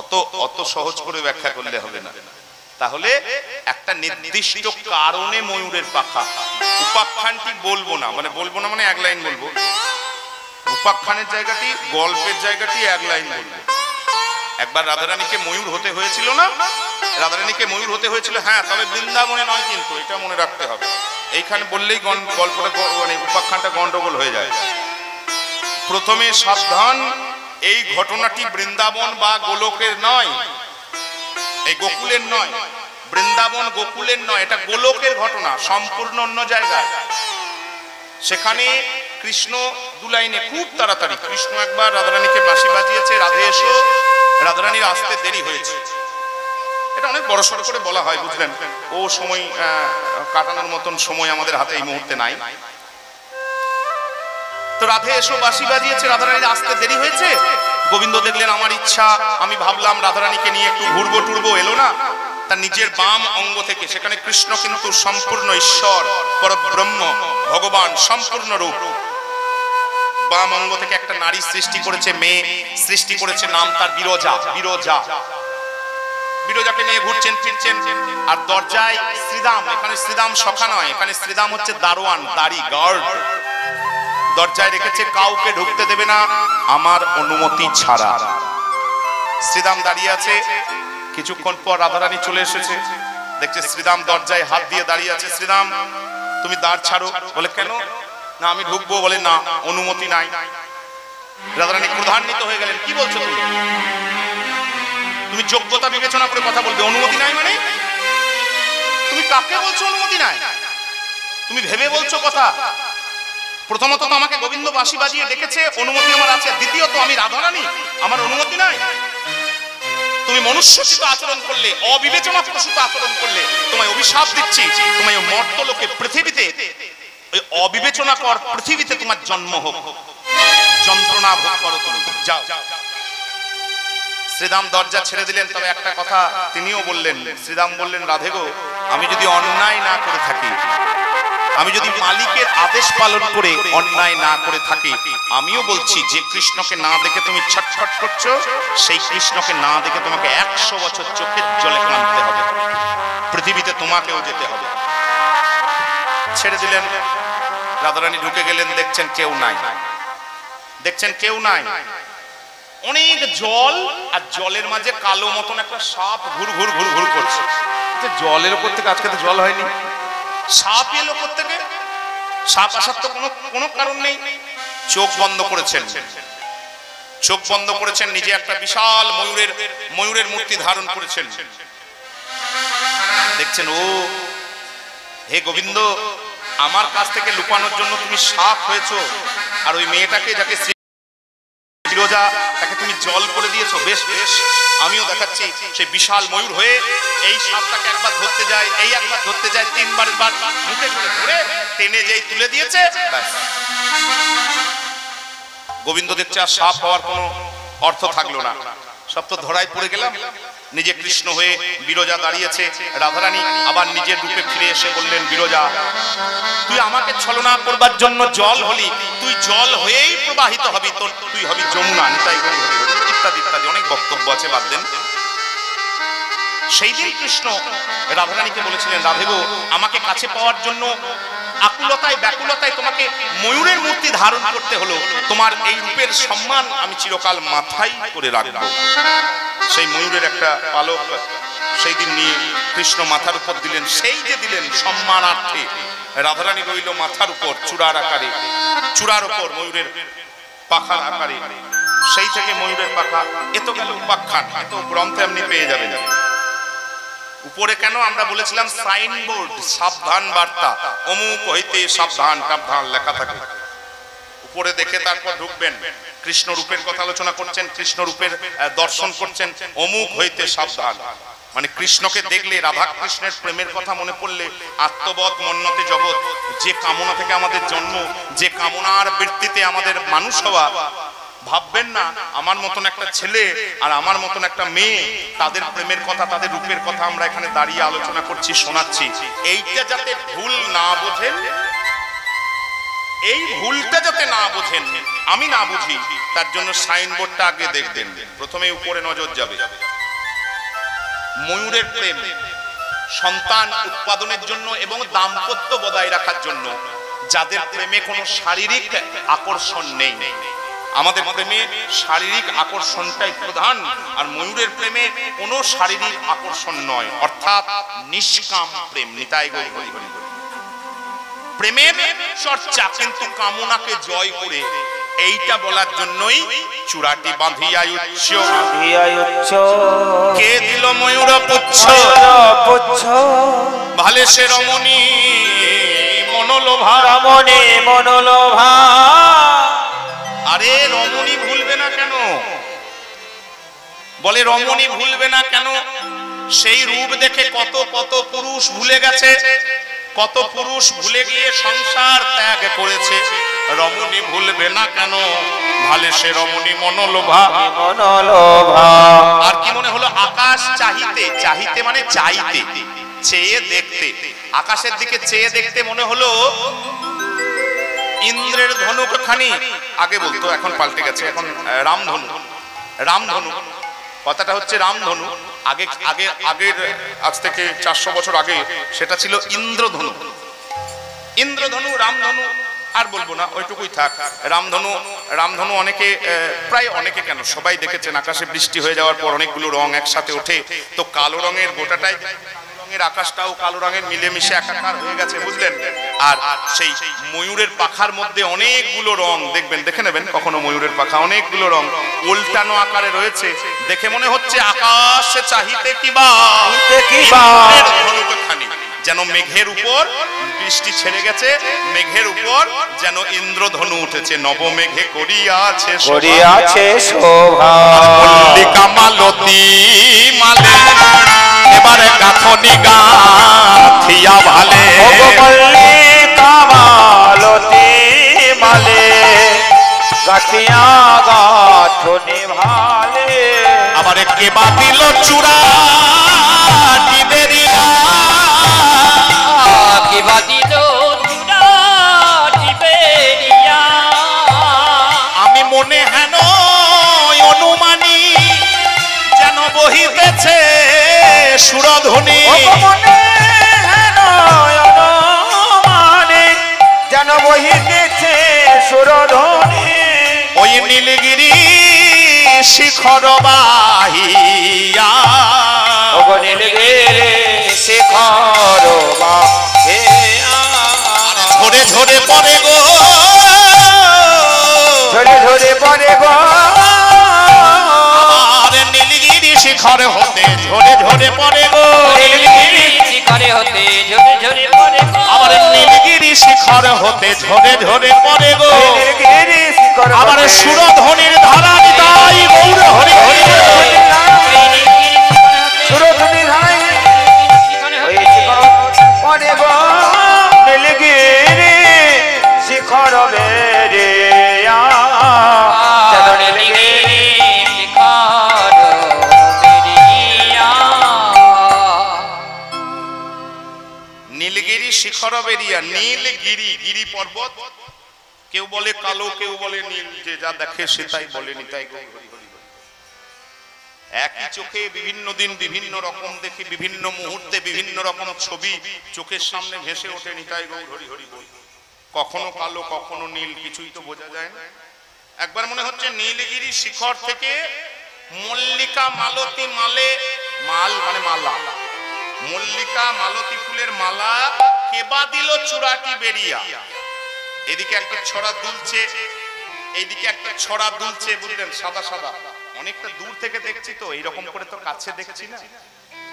অত অত সহজ করে ব্যাখ্যা করলে হবে না তাহলে একটা নির্দিষ্ট কারণে ময়ূরের পাখা উপাখ্যানটি বলবো না মানে এক লাইন বলবো উপাখ্যানের জায়গাটি গল্পের জায়গাটি এক লাইন বলবো একবার রাধারানীকে ময়ূর হতে হয়েছিল না রাধারানীকে ময়ূর হতে হয়েছিল হ্যাঁ তবে বৃন্দাবনে নয় কিন্তু এটা মনে রাখতে হবে এইখানে বললেই গল্পটা মানে উপাখ্যানটা গন্ডগোল হয়ে যায় প্রথমে সাবধান এই ঘটনাটি বৃন্দাবন বা গোলকের নয় এই গোকুলের নয় বৃন্দাবন গোকুলের নয় এটা গোলকের ঘটনা সম্পূর্ণ অন্য জায়গায় সেখানে কৃষ্ণ দু লাইনে খুব তাড়াতাড়ি কৃষ্ণ একবার রাধারানীকে বাঁশি বাজিয়েছে রাধে এসো রাধারানীর আসতে দেরি হয়েছে এটা অনেক বড় সড় করে বলা হয় বুঝলেন ও সময় কাটানোর মতন সময় আমাদের হাতে এই মুহূর্তে নাই তো রাধে এসো বাঁশি বাজিয়েছে রাধারানীর আসতে দেরি হয়েছে গোবিন্দ দেখলেন আমার ইচ্ছা আমি ভাবলাম রাধারানীকে নিয়ে একটু ঘুরবো টুরবো এলো না তার নিজের বাম অঙ্গ থেকে সেখানে কৃষ্ণ কিন্তু সম্পূর্ণ ঈশ্বর পরব্রহ্ম ভগবান সম্পূর্ণ রূপ বাম অঙ্গ থেকে একটা নারী সৃষ্টি করেছে মেয়ে সৃষ্টি করেছে নাম তার বিরজা বিরজাকে নিয়ে ঘুরছেন ফিরছেন আর দরজায় শ্রীদাম এখানে শ্রীদাম সখা নয় এখানে শ্রীদাম হচ্ছে দারোয়ান দাড়ি গার্ড দরজায় রেখেছে কাউকে ঢুকতে দেবে না আমার অনুমতি ছাড়া শ্রীদাম দাঁড়িয়ে আছে কিছুক্ষণ পর রাধারানী চলে এসেছে দেখছে শ্রীদাম দরজায় হাত দিয়ে দাঁড়িয়ে আছে শ্রীদাম তুমি দ্বার ছাড়ো বলে কেন না আমি ঢুকবো বলে না অনুমতি নাই রাধারানী ক্রোধান্বিত হয়ে গেলেন কি বলছো তুমি যোগ্যতা বিবেচনা করে কথা বলবে অনুমতি নাই মানে তুমি কাকে বলছো অনুমতি নাই তুমি ভেবে বলছো কথা প্রথমত তো আমাকে গোবিন্দ বাঁশি বাজিয়ে ডেকেছে অনুমতি আমার আছে দ্বিতীয়ত আমি রাধারানী আমার অনুমতি নাই তুমি মনুষ্যচিত আচরণ করলে অবিবেচনা প্রসূত আচরণ করলে তোমায় অভিশাপ দিচ্ছি তোমায় মর্তলোকে পৃথিবীতে ওই অবিবেচনা কর পৃথিবীতে তোমার জন্ম হোক যন্ত্রণা ভোগ করো তুমি যাও শ্রীদাম দরজা ছেড়ে দিলেন তবে একটা কথা তিনিও বললেন শ্রীদাম বললেন রাধে গো আমি যদি অন্যায় না করে থাকি আমি যদি মালিকের আদেশ পালন করে অন্যায় না করে থাকি আমিও বলছি যে কৃষ্ণকে না দেখে তুমি ছটফট করছো সেই কৃষ্ণকে না দেখে তোমাকে 100 বছর চোখের জলে কাঁদতে হবে পৃথিবীতে তোমাকেও যেতে হবে ছেড়ে দিলেন রাধারানী ঢুকে গেলেন, দেখছেন কেউ নাই, দেখছেন কেউ নাই, অনেক জল, আর জলের মাঝে কালো মতন একটা সাপ ঘুর ঘুর ঘুর ঘুর করছে। জলের উপর থেকে, আজকে তো জল হয়নি, সাপ এলো উপর থেকে। সাপ আসার তো কোনো কারণ নেই। চোখ বন্ধ করেছেন, চোখ বন্ধ করেছেন, নিজে একটা বিশাল ময়ূরের মূর্তি ধারণ করেছেন। দেখছেন, ও হে গোবিন্দ, আমার কাছ থেকে লুকানোর জন্য তুমি সাপ হয়েছো, আর ওই মেয়েটাকে যাকে ফিরোজা, তাকে তুমি জল করে দিয়েছো। বেশ বেশ, আমিও দেখাচ্ছি সেই বিশাল ময়ূর হয়ে এই সাপটাকে একবার ধরতে যায়, এই একবার ধরতে যায়, তিনবার মুখে করে ধরে টেনে যেই তুলে দিয়েছে, গোবিন্দ দেখছে আর সাপ হওয়ার কোনো অর্থ থাকলো না, সব তো ধরায় পড়ে গেলাম। নিজে কৃষ্ণ হয়ে বিরজা দাঁড়িয়েছে। রাধারানী আবার নিজের রূপে ফিরে এসে বললেন, বিরজা, তুই আমাকে ছলনা করবার জন্য জল হলি, তুই জল হয়েই প্রবাহিত হবি, তুই হবি যমুনা, নিতাই গৌর হরি হরি, ইত্যাদি ইত্যাদি অনেক বক্তব্য আছে, বাদ দেন। সেই দিন কৃষ্ণ রাধারানীকে বলেছিলেন, রাধে গো, আমাকে কাছে পাওয়ার জন্য আকুলতায় ব্যাকুলতায় তোমাকে ময়ূরের মূর্তি ধারণ করতে হলো, তোমার এই রূপের সম্মান আমি চিরকাল মাথায় করে রাখবো। সেই ময়ূরের একটা পালক সেই দিন নিয়ে কৃষ্ণ মাথার উপর দিলেন, সেই যে দিলেন সম্মানার্থে। রাধারানী রইল মাথার উপর চূড়ার আকারে, চূড়ার উপর ময়ূরের পাখার আকারে। সেই থেকে ময়ূরের পাখা, এত গেল উপাখ্যান, এত গ্রন্থে আপনি পেয়ে যাবেন। উপরে কেন আমরা বলেছিলাম সাইনবোর্ড, সাবধান বার্তা, অমুক হইতে সাবধান টাবধান লেখা থাকে, উপরে দেখে তারপর ঢুকবেন। কৃষ্ণ রূপের কথা আলোচনা করছেন, কৃষ্ণ রূপের দর্শন করছেন, অমুক হইতে সাবধান, মানে কৃষ্ণকে দেখলে, রাধা কৃষ্ণের প্রেমের কথা মনে পড়লে আত্মবৎ মন্যতে জগৎ, যে কামনা থেকে আমাদের জন্ম, যে কামনার বৃত্তিতে আমাদের মানুষ হওয়া, ভাববেন না আমার মতন একটা ছেলে আর আমার মতন একটা মেয়ে, তাদের প্রেমের কথা, তাদের রূপের কথা আমরা এখানে দাঁড়িয়ে আলোচনা করছি, শোনাচ্ছি। এইটা যাতে ভুল না বোঝেন, এই ভুলটা যাতে না বোঝেন, আমি না বুঝি, তার জন্য সাইনবোর্ডটা আগে দেখবেন। প্রথমে উপরে নজর যাবে, ময়ূরের প্রেম সন্তান উৎপাদনের জন্য এবং দাম্পত্য বজায় রাখার জন্য, যাদের প্রেমে কোনো শারীরিক আকর্ষণ নেই। আমাদের প্রেমে শারীরিক আকর্ষণটাই প্রধান, আর ময়ূরের প্রেমে কোনো শারীরিক আকর্ষণ নয়, অর্থাৎ নিষ্কাম প্রেম, নিতাই গৌর হরি হরি। প্রেমের চর্চা কিন্তু কামনাকে জয় করে, এইটা বলার জন্যই চূড়াটি বাঁধিয়া উচ্চ, কে দিল ময়ূর পুচ্ছ, ভালে সে রমণী মনোলোভা, রমণী মনোলোভা। আরে রমণী ভুলবে না কেন? বলে রমণী ভুলবে না কেন? সেই রূপ দেখে কত কত পুরুষ ভুলে গেছে, কত পুরুষ ভুলে গিয়ে সংসার ত্যাগ করেছে। রমণী ভুলবে না কেন? ভালে সে রমণী মনোলোভা, মনোলোভা। আর কি মনে হলো? আকাশ চাহিতে, চাহিতে মানে চাইতে, চেয়ে দেখতে, আকাশের দিকে চেয়ে দেখতে মনে হলো ইন্দ্রের ধনুক খানি, আগে বলতো এখন পাল্টে গেছে, এখন রামধনু। রামধনু কথাটা হচ্ছে রামধনু, আগে আগে আগের আজ থেকে 400 বছর আগে সেটা ছিল ইন্দ্রধনু। ইন্দ্রধনু, রামধনু আর বলবো না, ওইটুকুই থাক। রামধনু, রামধনু অনেকে, প্রায় অনেকে কেন সবাই দেখেছেন, আকাশে বৃষ্টি হয়ে যাওয়ার পর অনেকগুলো রং একসাথে ওঠে, তো কালো রঙের গোটাটাই, আকাশটাও কালো রঙের মিলেমিশে একাকার হয়ে গেছে, বুঝলেন? আর সেই ময়ূরের পাখার মধ্যে অনেকগুলো রং দেখবেন, দেখে নেবেন কখনো ময়ূরের পাখা, অনেকগুলো রং উল্টানো আকারে রয়েছে, দেখে মনে হচ্ছে আকাশে চাহিতে কিবা ধনুকখানি, যেন মেঘের উপর বৃষ্টি ছেড়ে গেছে, মেঘের উপর যেন ইন্দ্রধনু উঠেছে, নবমেঘে করিয়াছে শোভা। মল্লিকা মালতী মালে এবারে গাথনি গাথিয়া ভালে, মল্লিকা মালতী মালে গাথিয়া গাথনি ভালে। আবারে কেবা দিল চূড়া টিবেরিয়া, কেবা দিল চূড়া টিবেরিয়া। আমি মনে হেন অনুমানী যেন বহিতেছে সুরধ্বনি, মনে হেন অনুমানী যেন বহিতেছে সুরধ্বনি ওই নীলগিরি শিখর বাহিয়া ওগো নীলগিরি শিখর বাহিয়া ঝরে ঝরে পড়ে গো ঝরে ঝরে পড়ে গো আর নীলগিরি শিখর হতে ঝরে ঝরে পড়ে গো নীলগিরি শিখরে হতে ঝরে ঝরে পড়ে গো আমার নীলগিরি শিখর হতে ঝরে ঝরে পড়ে গো নীলগিরি শিখর আমার সুরধ্বনির ধারা নিতাই গৌর হরি হরি সুরধ্বনি ধারাই ওই শিখর পড়ে গো নীলগিরি শিখর বেরিয়া নীলগিরি শিখর বেরিয়া নীলগিরি শিখর বেরিয়া নীলগিরি গিরি পর্বত কেউ বলে কালো কেউ বলে নীল যে যা দেখে সেটাই বলে নিতাই গৌর হরি হরি। একই চোখে বিভিন্ন দিন বিভিন্ন রকম দেখি বিভিন্ন মুহূর্তে বিভিন্ন রকম ছবি চোখের সামনে ভেসে ওঠে নিতাই গৌর হরি হরি বল। কখনো কালো কখনো নীল কিছুই তো বোঝা যায় না। একবার মনে হচ্ছে নীলগিরি শিখর থেকে মল্লিকা মালতী মালে মাল মানে মালা মল্লিকা মালতী ফুলের মালা কেবা দিল চূড়াটি বেরিয়া এদিকে একটা ছড়া দুলছে এইদিকে একটা ছড়া দুলছে বুঝলেন সাদা সাদা অনেকটা দূর থেকে দেখছি তো এইরকম করে তো কাছে দেখছি না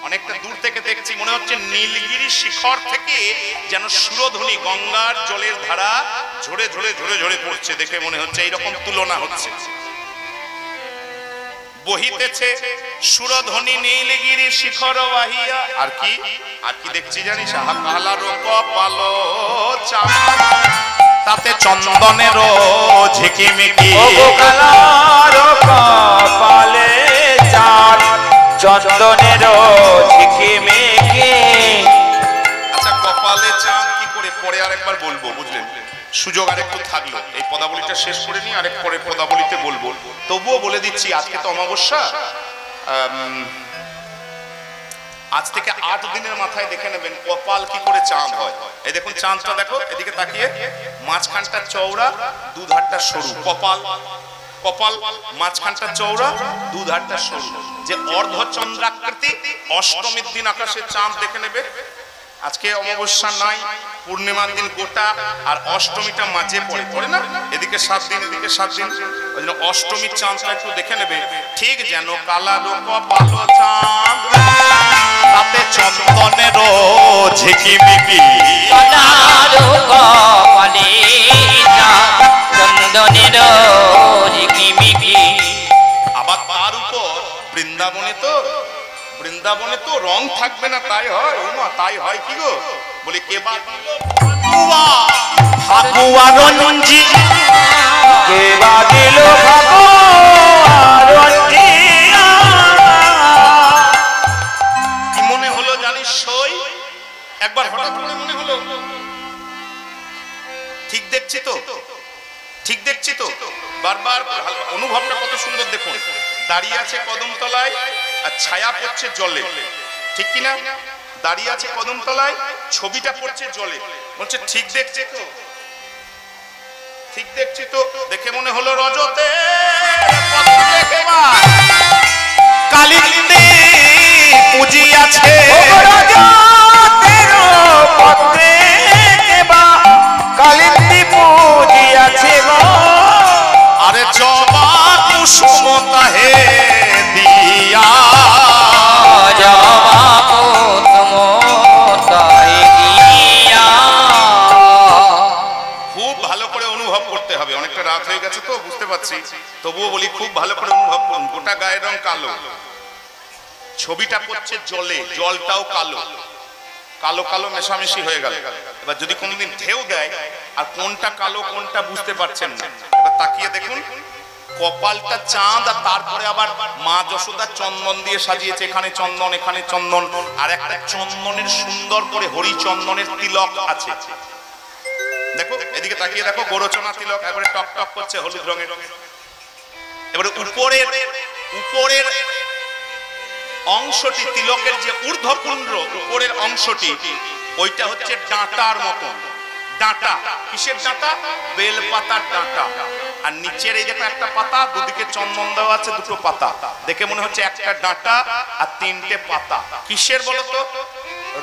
অনেকটা দূর থেকে দেখছি মনে হচ্ছে নীলগিরি শিখর থেকে যেন সুরধ্বনি গঙ্গার জলের ধারা ঝরে ঝরে ঝরে ঝরে পড়ছে দেখে মনে হচ্ছে এইরকম তুলনা হচ্ছে বহিতেছে সুরধ্বনি নীলগিরি শিখর বাহিয়া আর কি দেখছি জানিস কালার কপাল চাঁদ তাতে চন্দনের ঝিকিমিকি কালার কপালে চাঁদ চন্দনের ঝিকিমিকি আচ্ছা কপালে চাঁদ কি করে পরে আরেকবার বলবো বুঝলেন সুযোগ আরেকটু থাকলো এই পদাবলীটা শেষ করে নি আরেক পরে পদাবলীতে বলবো তবুও বলে দিচ্ছি আজকে তো অমাবস্যা আজ থেকে 8 দিনের মাথায় দেখে নেবেন কপাল কি করে চাঁদ হয় এই দেখুন চাঁদটা দেখো এদিকে তাকিয়ে মাঝখানটা চওড়া দুধারটা সরু কপাল কপাল মাঝখানটা চওড়া দুধারটা সরু যে অর্ধচন্দ্রাকৃতি অষ্টমীর দিন আকাশে চাঁদ দেখে নেবে আজকে অমাবস্যা নাই পূর্ণিমার দিন গোটা আর অষ্টমীটা মাঝে পড়ে পড়ে না এদিকে 7 দিন এদিকে 7 দিন ওই জন্য অষ্টমীর চাঁদটা একটু দেখে নেবে ঠিক যেন কালার কপাল চাঁদ তাতে চন্দনের ঝিকিমিকি কালার কপালে চাঁদ চন্দনের ঝিকিমিকি আবার তার উপর বৃন্দাবনে তো রং থাকবে না তাই হয় তাই হয় কি গো বলি কে বা ফাগুয়া রঞ্জি কে বা দিল ফাগুয়া রঞ্জি কি মনে হলো জানিস সই একবার হঠাৎ করে মনে হলো ঠিক দেখছি তো বারবার অনুভবটা কত সুন্দর দেখুন দাঁড়িয়ে আছে কদমতলায় আর ছায়া পড়ছে জলে ঠিক কিনা দাঁড়িয়ে আছে কদমতলায় ছবিটা পড়ছে জলে বলছে ঠিক দেখছি তো দেখে মনে হলো রজতে কালিন্দে পুঁজি আছে কালিন্দী পুঁজি আছে গো আরে জবা কুসুমতা হে দিয়া জবা কুসুমতা গিয়া খুব ভালো করে অনুভব করতে হবে অনেকটা রাত হয়ে গেছে তো বুঝতে পারছি তবুও বলি খুব ভালো করে অনুভব করুন গোটা গায়ের রং কালো ছবিটা পড়ছে জলে জলটাও কালো কালো কালো মেশামেশি হয়ে গেল এবার যদি কোনোদিন ঢেউ দেয় আর কোনটা কালো কোনটা বুঝতে পারছেন না এবার তাকিয়ে দেখুন কপালটা চাঁদ আর তারপরে আবার মা যশোদা চন্দন দিয়ে সাজিয়েছে এখানে চন্দন আর একটা চন্দনের সুন্দর করে হরিচন্দনের তিলক আছে দেখো এদিকে তাকিয়ে দেখো গোরচনা তিলক একবারে টক টক করছে হলুদ রঙের এবারে উপরের অংশটি তিলকের যে ঊর্ধ্বপুণ্ড উপরের অংশটি ওইটা হচ্ছে ডাঁটার মতন ডাঁটা, কিসের ডাঁটা? বেলপাতার ডাঁটা। আর নিচের এই দেখো একটা পাতা, দুদিকে চন্দন দেওয়া আছে, দুটো পাতা, দেখে মনে হচ্ছে একটা ডাঁটা আর তিনটে পাতা। কিসের বলতো?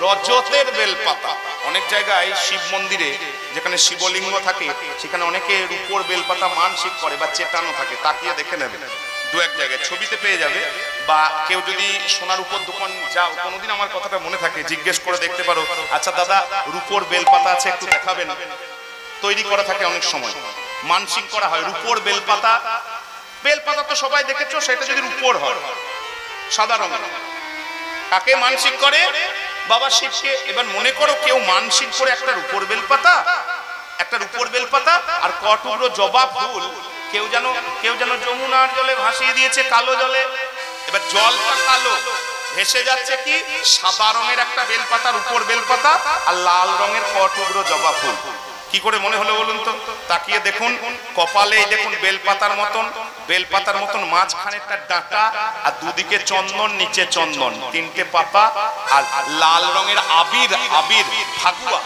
রজতের বেলপাতা। অনেক জায়গায় শিব মন্দিরে যেখানে শিবলিঙ্গ থাকে সেখানে অনেকে রূপোর বেলপাতা মানসিক করে বা চেটানো থাকে, তাকিয়ে দেখে নেবে, দু এক জায়গায় ছবিতে পেয়ে যাবে। বা কেউ যদি সোনার উপর দোকান যাও, কোনোদিন আমার কথাটা মনে থাকে, জিজ্ঞেস করে দেখতে পারো, আচ্ছা দাদা রূপোর বেলপাতা আছে একটু দেখাবেন। তৈরি করা থাকে অনেক সময়, মানসিক করা হয় রূপোর বেলপাতা। বেলপাতা তো সবাই দেখেছো, সেটা যদি রূপোর হয়, সাদা রঙের, কাকে মানসিক করে? বাবা শিবকে। এবার মনে করো কেউ মানসিক করে একটা রূপোর বেলপাতা, একটা রূপোর বেলপাতা আর কটুকরো জবা ফুল কেউ যেন যমুনার জলে ভাসিয়ে দিয়েছে, কালো জলে। এবার জলটা কালো, ভেসে যাচ্ছে কি সাদা রঙের একটা বেলপাতা, রূপোর বেলপাতা আর লাল রঙের কটুকরো জবা ফুল। কি করে মনে হলো বলুন তো? তাকিয়ে দেখুন, কপালে দেখুন বেলপাতার মতন মাঝখানে একটা ডাঁটা আর দুদিকে চন্দন, নিচে চন্দন, তিনটে পাতা আর লাল রঙের আবির ফাগুয়া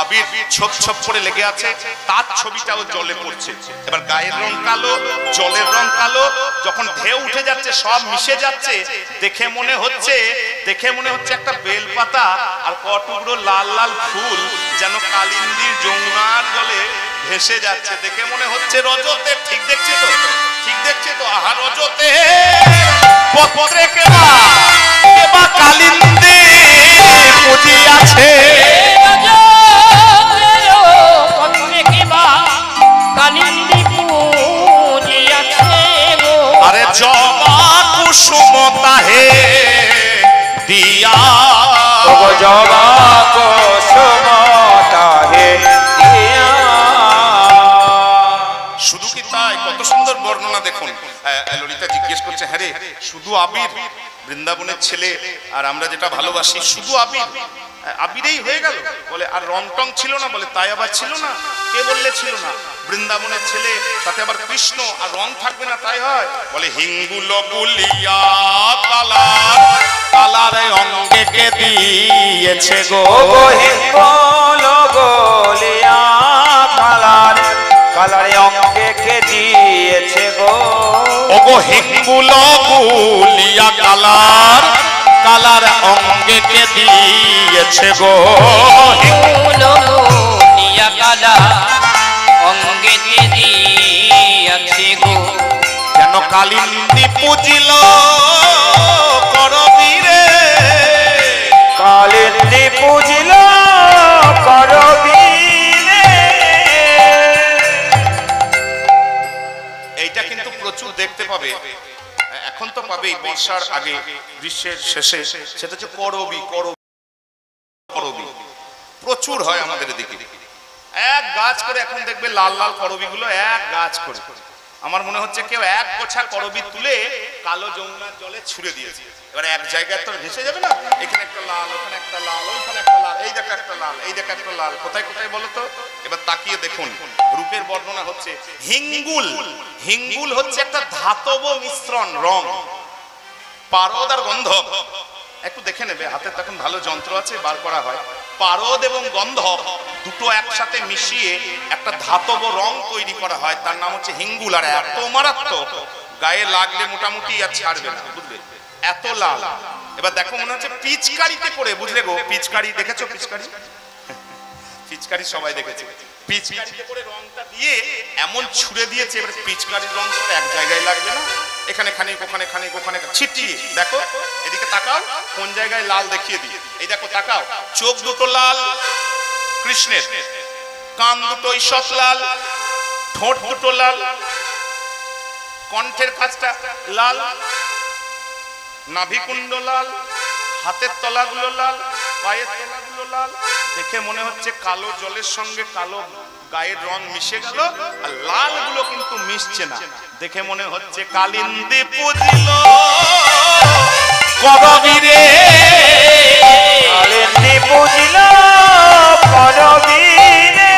আবির ছোপ ছোপ করে লেগে আছে, তার ছবিটাও জলে পড়ছে। এবার গায়ের রং কালো, জলের রং কালো, যখন ঢেউ উঠে যাচ্ছে সব মিশে যাচ্ছে, দেখে মনে হচ্ছে একটা বেলপাতা আর কটুকরো লাল লাল ফুল যেন কালিন্দীর যমুনার জলে ভেসে যাচ্ছে, দেখে মনে হচ্ছে রজতে। ঠিক দেখছি তো? আহা রজতে পত্রে কেবা কালিন্দী পুঁজি আছে, আরে জবা কুসুম তাহে দিয়া, জবা কুসুম তাহে দিয়া। শুধু কি তাই? কত সুন্দর বর্ণনা দেখুন। ললিতা জিজ্ঞেস করছে, হ্যাঁ রে শুধু আবির? বৃন্দাবনের ছেলে আর আমরা যেটা ভালোবাসি, শুধু আবিরেই হয়ে গেল? বলে আর রং টং ছিল না? বলে তাই আবার ছিল না? কে বললে ছিল না? বৃন্দাবনের ছেলে, তাতে আবার কৃষ্ণ, আর রং থাকবে না তাই হয়? বলে হিঙ্গুল গুলিয়া কালারে অঙ্গে কে দিয়েছে গো, হিঙ্গুল গুলিয়া কালারে অঙ্গে কে দিয়েছে গো, ওগো হিঙ্গুল গুলিয়া কালার অঙ্গে কে দিয়েছে গো, হিঙ্গুল গুলিয়া কালার অঙ্গে কে দিয়েছে গো, যেন কালিন্দী পুজিল করবীরে, কালিন্দী পুজিল করবীরে। এইটা কিন্তু প্রচুর দেখতে পাবে, এখন তো পাবেই, বর্ষার আগে গ্রীষ্মের শেষে, সেটা হচ্ছে করবী প্রচুর হয় আমাদের এদিকে। এক গাছ করে এখন দেখবে লাল লাল করবী গুলো, এক গাছ করে। আমার মনে হচ্ছে কেউ এক গোছা করবী তুলে কালো যমুনার জলে ছুড়ে দিয়েছে। এবার এক জায়গায় তো ভেসে যাবে না, এখানে একটা লাল, ওখানে একটা লাল, ওইখানে একটা লাল, এই দেখো একটা লাল, এই দেখো একটা লাল, কোথায় কোথায় বলো তো? এবার তাকিয়ে দেখুন, রূপের বর্ণনা হচ্ছে হিঙ্গুল হচ্ছে একটা ধাতব মিশ্রণ, রং, পারদ আর গন্ধক। একটু দেখে নেবে, হাতে তখন ভালো যন্ত্র আছে, বার করা হয়। পারদ এবং গন্ধক দুটো একসাথে মিশিয়ে একটা ধাতব রং তৈরি করা হয়, তার নাম হচ্ছে হিঙ্গুল। আর এত মারাত্মক, গায়ে লাগলে মোটামুটি আর ছাড়বে না, বুঝলে, এত লাল। এবার দেখো মনে হচ্ছে পিচকারিতে করে, বুঝলে গো, পিচকারি দেখেছো? পিচকারি সবাই দেখেছে, পিচকারিতে করে রংটা দিয়ে এমন ছুড়ে দিয়েছে, এবার পিচকারির রং তো এক জায়গায় লাগবে না, এখানে খানিক, ওখানে খানিক, ওখানে ছিটিয়ে। দেখো এদিকে তাকাও, কোন জায়গায় লাল দেখিয়ে দিই। এই দেখো তাকাও, চোখ দুটো লাল কৃষ্ণের, কান দুটো ঈষৎ লাল, ঠোঁট দুটো লাল, কণ্ঠের কাছটা লাল, নাভিকুণ্ড লাল, হাতের তলাগুলো লাল, পায়ের তলাগুলো লাল। দেখে মনে হচ্ছে কালো জলের সঙ্গে কালো গায়ের রং মিশে গেল, আর লাল গুলো কিন্তু মিশছে না। দেখে মনে হচ্ছে কালিন্দী পুজিল করবীরে, কালিন্দী পুজিল করবীরে।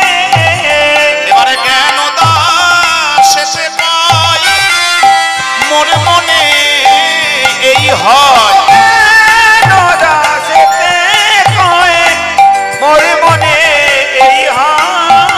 এবারে জ্ঞানদাস শেষে পাই, মনে মনে এই হয়, জ্ঞানদাসেতে কয় মনে মনে এই হয়,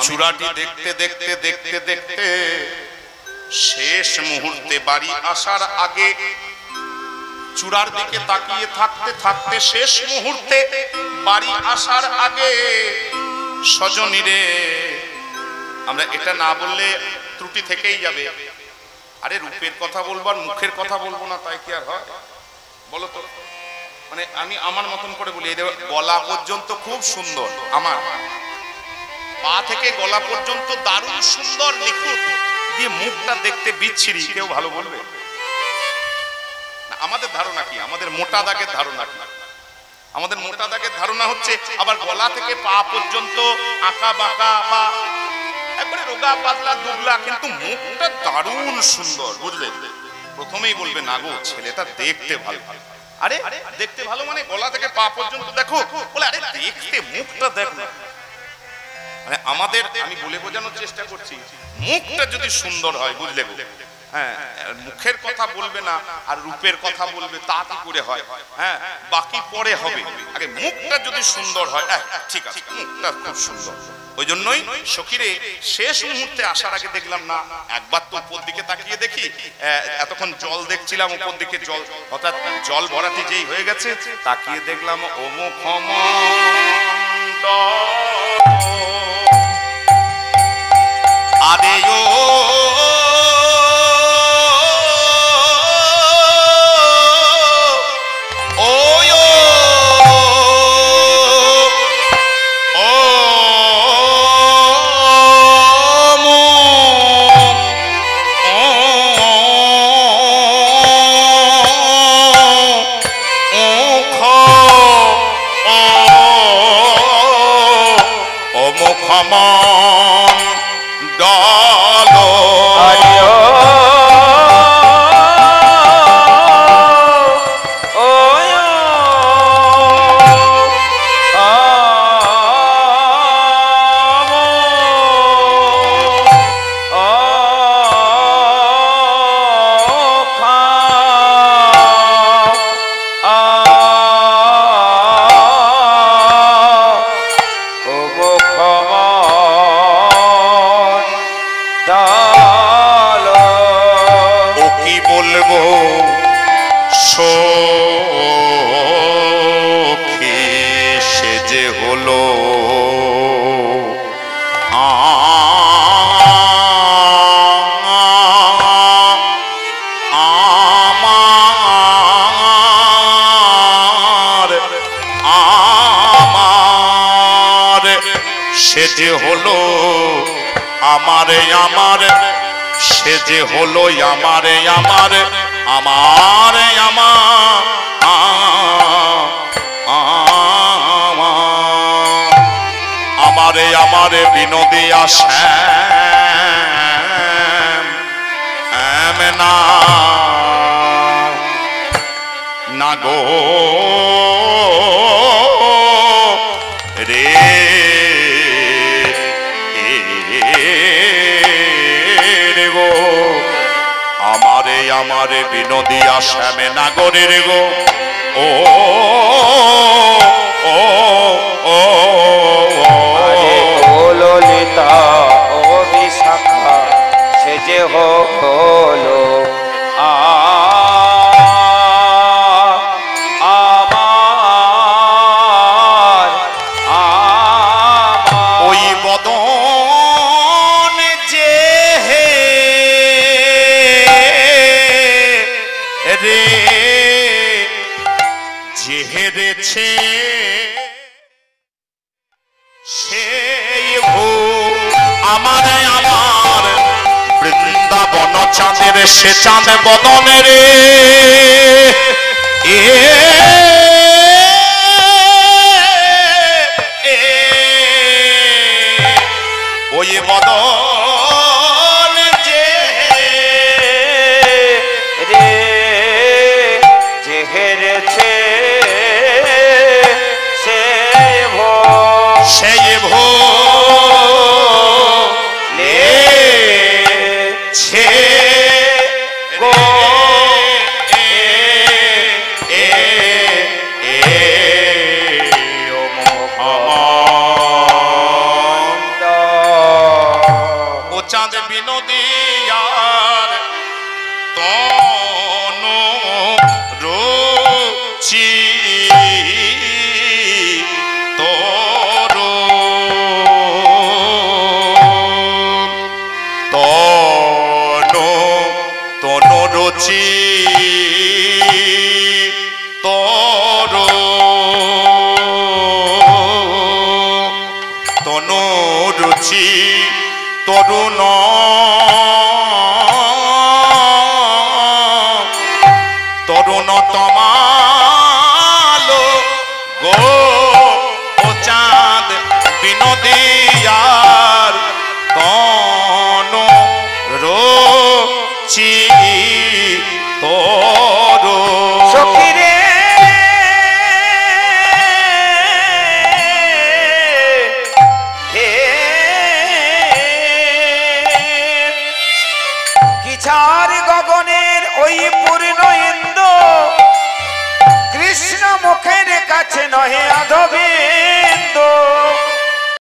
চূড়াটি দেখতে দেখতে দেখতে দেখতে শেষ মুহূর্তে বাড়ি আসার আগে চূড়ার দিকে তাকিয়ে থাকতে থাকতে শেষ মুহূর্তে বাড়ি আসার আগে স্বজনীরে, আমরা এটা না বললে ত্রুটি থেকেই যাবে। আরে রূপের কথা বলবো আর মুখের কথা বলবো না, তাই কি আর হয় বলো তো? মানে আমি আমার মতন করে বলি, গলা পর্যন্ত খুব সুন্দর, আমার পা থেকে গলা পর্যন্ত দারুণ সুন্দর নিখুঁত, দিয়ে মুখটা দেখতে বিচ্ছিরি, কেউ ভালো বলবে না? আমাদের ধারণা কি? আমাদের মোটা দাগের ধারণা কি? আমাদের মোটা দাগের ধারণা হচ্ছে আবার গলা থেকে পা পর্যন্ত আঁকা বাঁকা বা একবারে রোগা পাতলা দুবলা, কিন্তু মুখটা দারুণ সুন্দর, বুঝলে? প্রথমেই বলবে না গো ছেলেটা দেখতে ভালো। আরে দেখতে ভালো মানে গলা থেকে পা পর্যন্ত দেখো, বলে আরে দেখতে মুখটা দেখো। মানে আমাদের, আমি বলে বোঝানোর চেষ্টা করছি, মুখটা যদি সুন্দর হয়, বুঝলে? হ্যাঁ, মুখের কথা বলবে না আর রূপের কথা বলবে, তা কি করে হয়? হ্যাঁ, বাকি পরে হবে, আগে মুখটা যদি সুন্দর হয়। ঠিক আছে, মুখটা খুব সুন্দর। ওই জন্যই সখীরে শেষ মুহূর্তে আসার আগে দেখলাম না, একবার তো উপর দিকে তাকিয়ে দেখি, এতক্ষণ জল দেখছিলাম উপর দিকে, জল হঠাৎ জল ভরাটি যেই হয়ে গেছে, তাকিয়ে দেখলাম ও মুখমণ্ডল আরে ও সে যে হলো আমারে আমার, সে যে হলো আমারে আমার, আমারে আমার, আমারে আমারে বিনোদী আসেন না না গো রে গো, আমারে আমারে বিনোদী আসামে নাগরের গো, ও ও ও ললিতা ও বিশাখা সে যে হলো চাঁদের সে চাঁদ বদনের ওই বদন যে রে যে হেরেছে সেই ভো তমালো গো ও চাঁদ বিনোদিয়ার কন রোচি তোর সখী রে কি ছাড় গগনের ওই পূর্ণ ইন্দ্র কৃষ্ণ মুখের কাছে নহে আধবিন্দ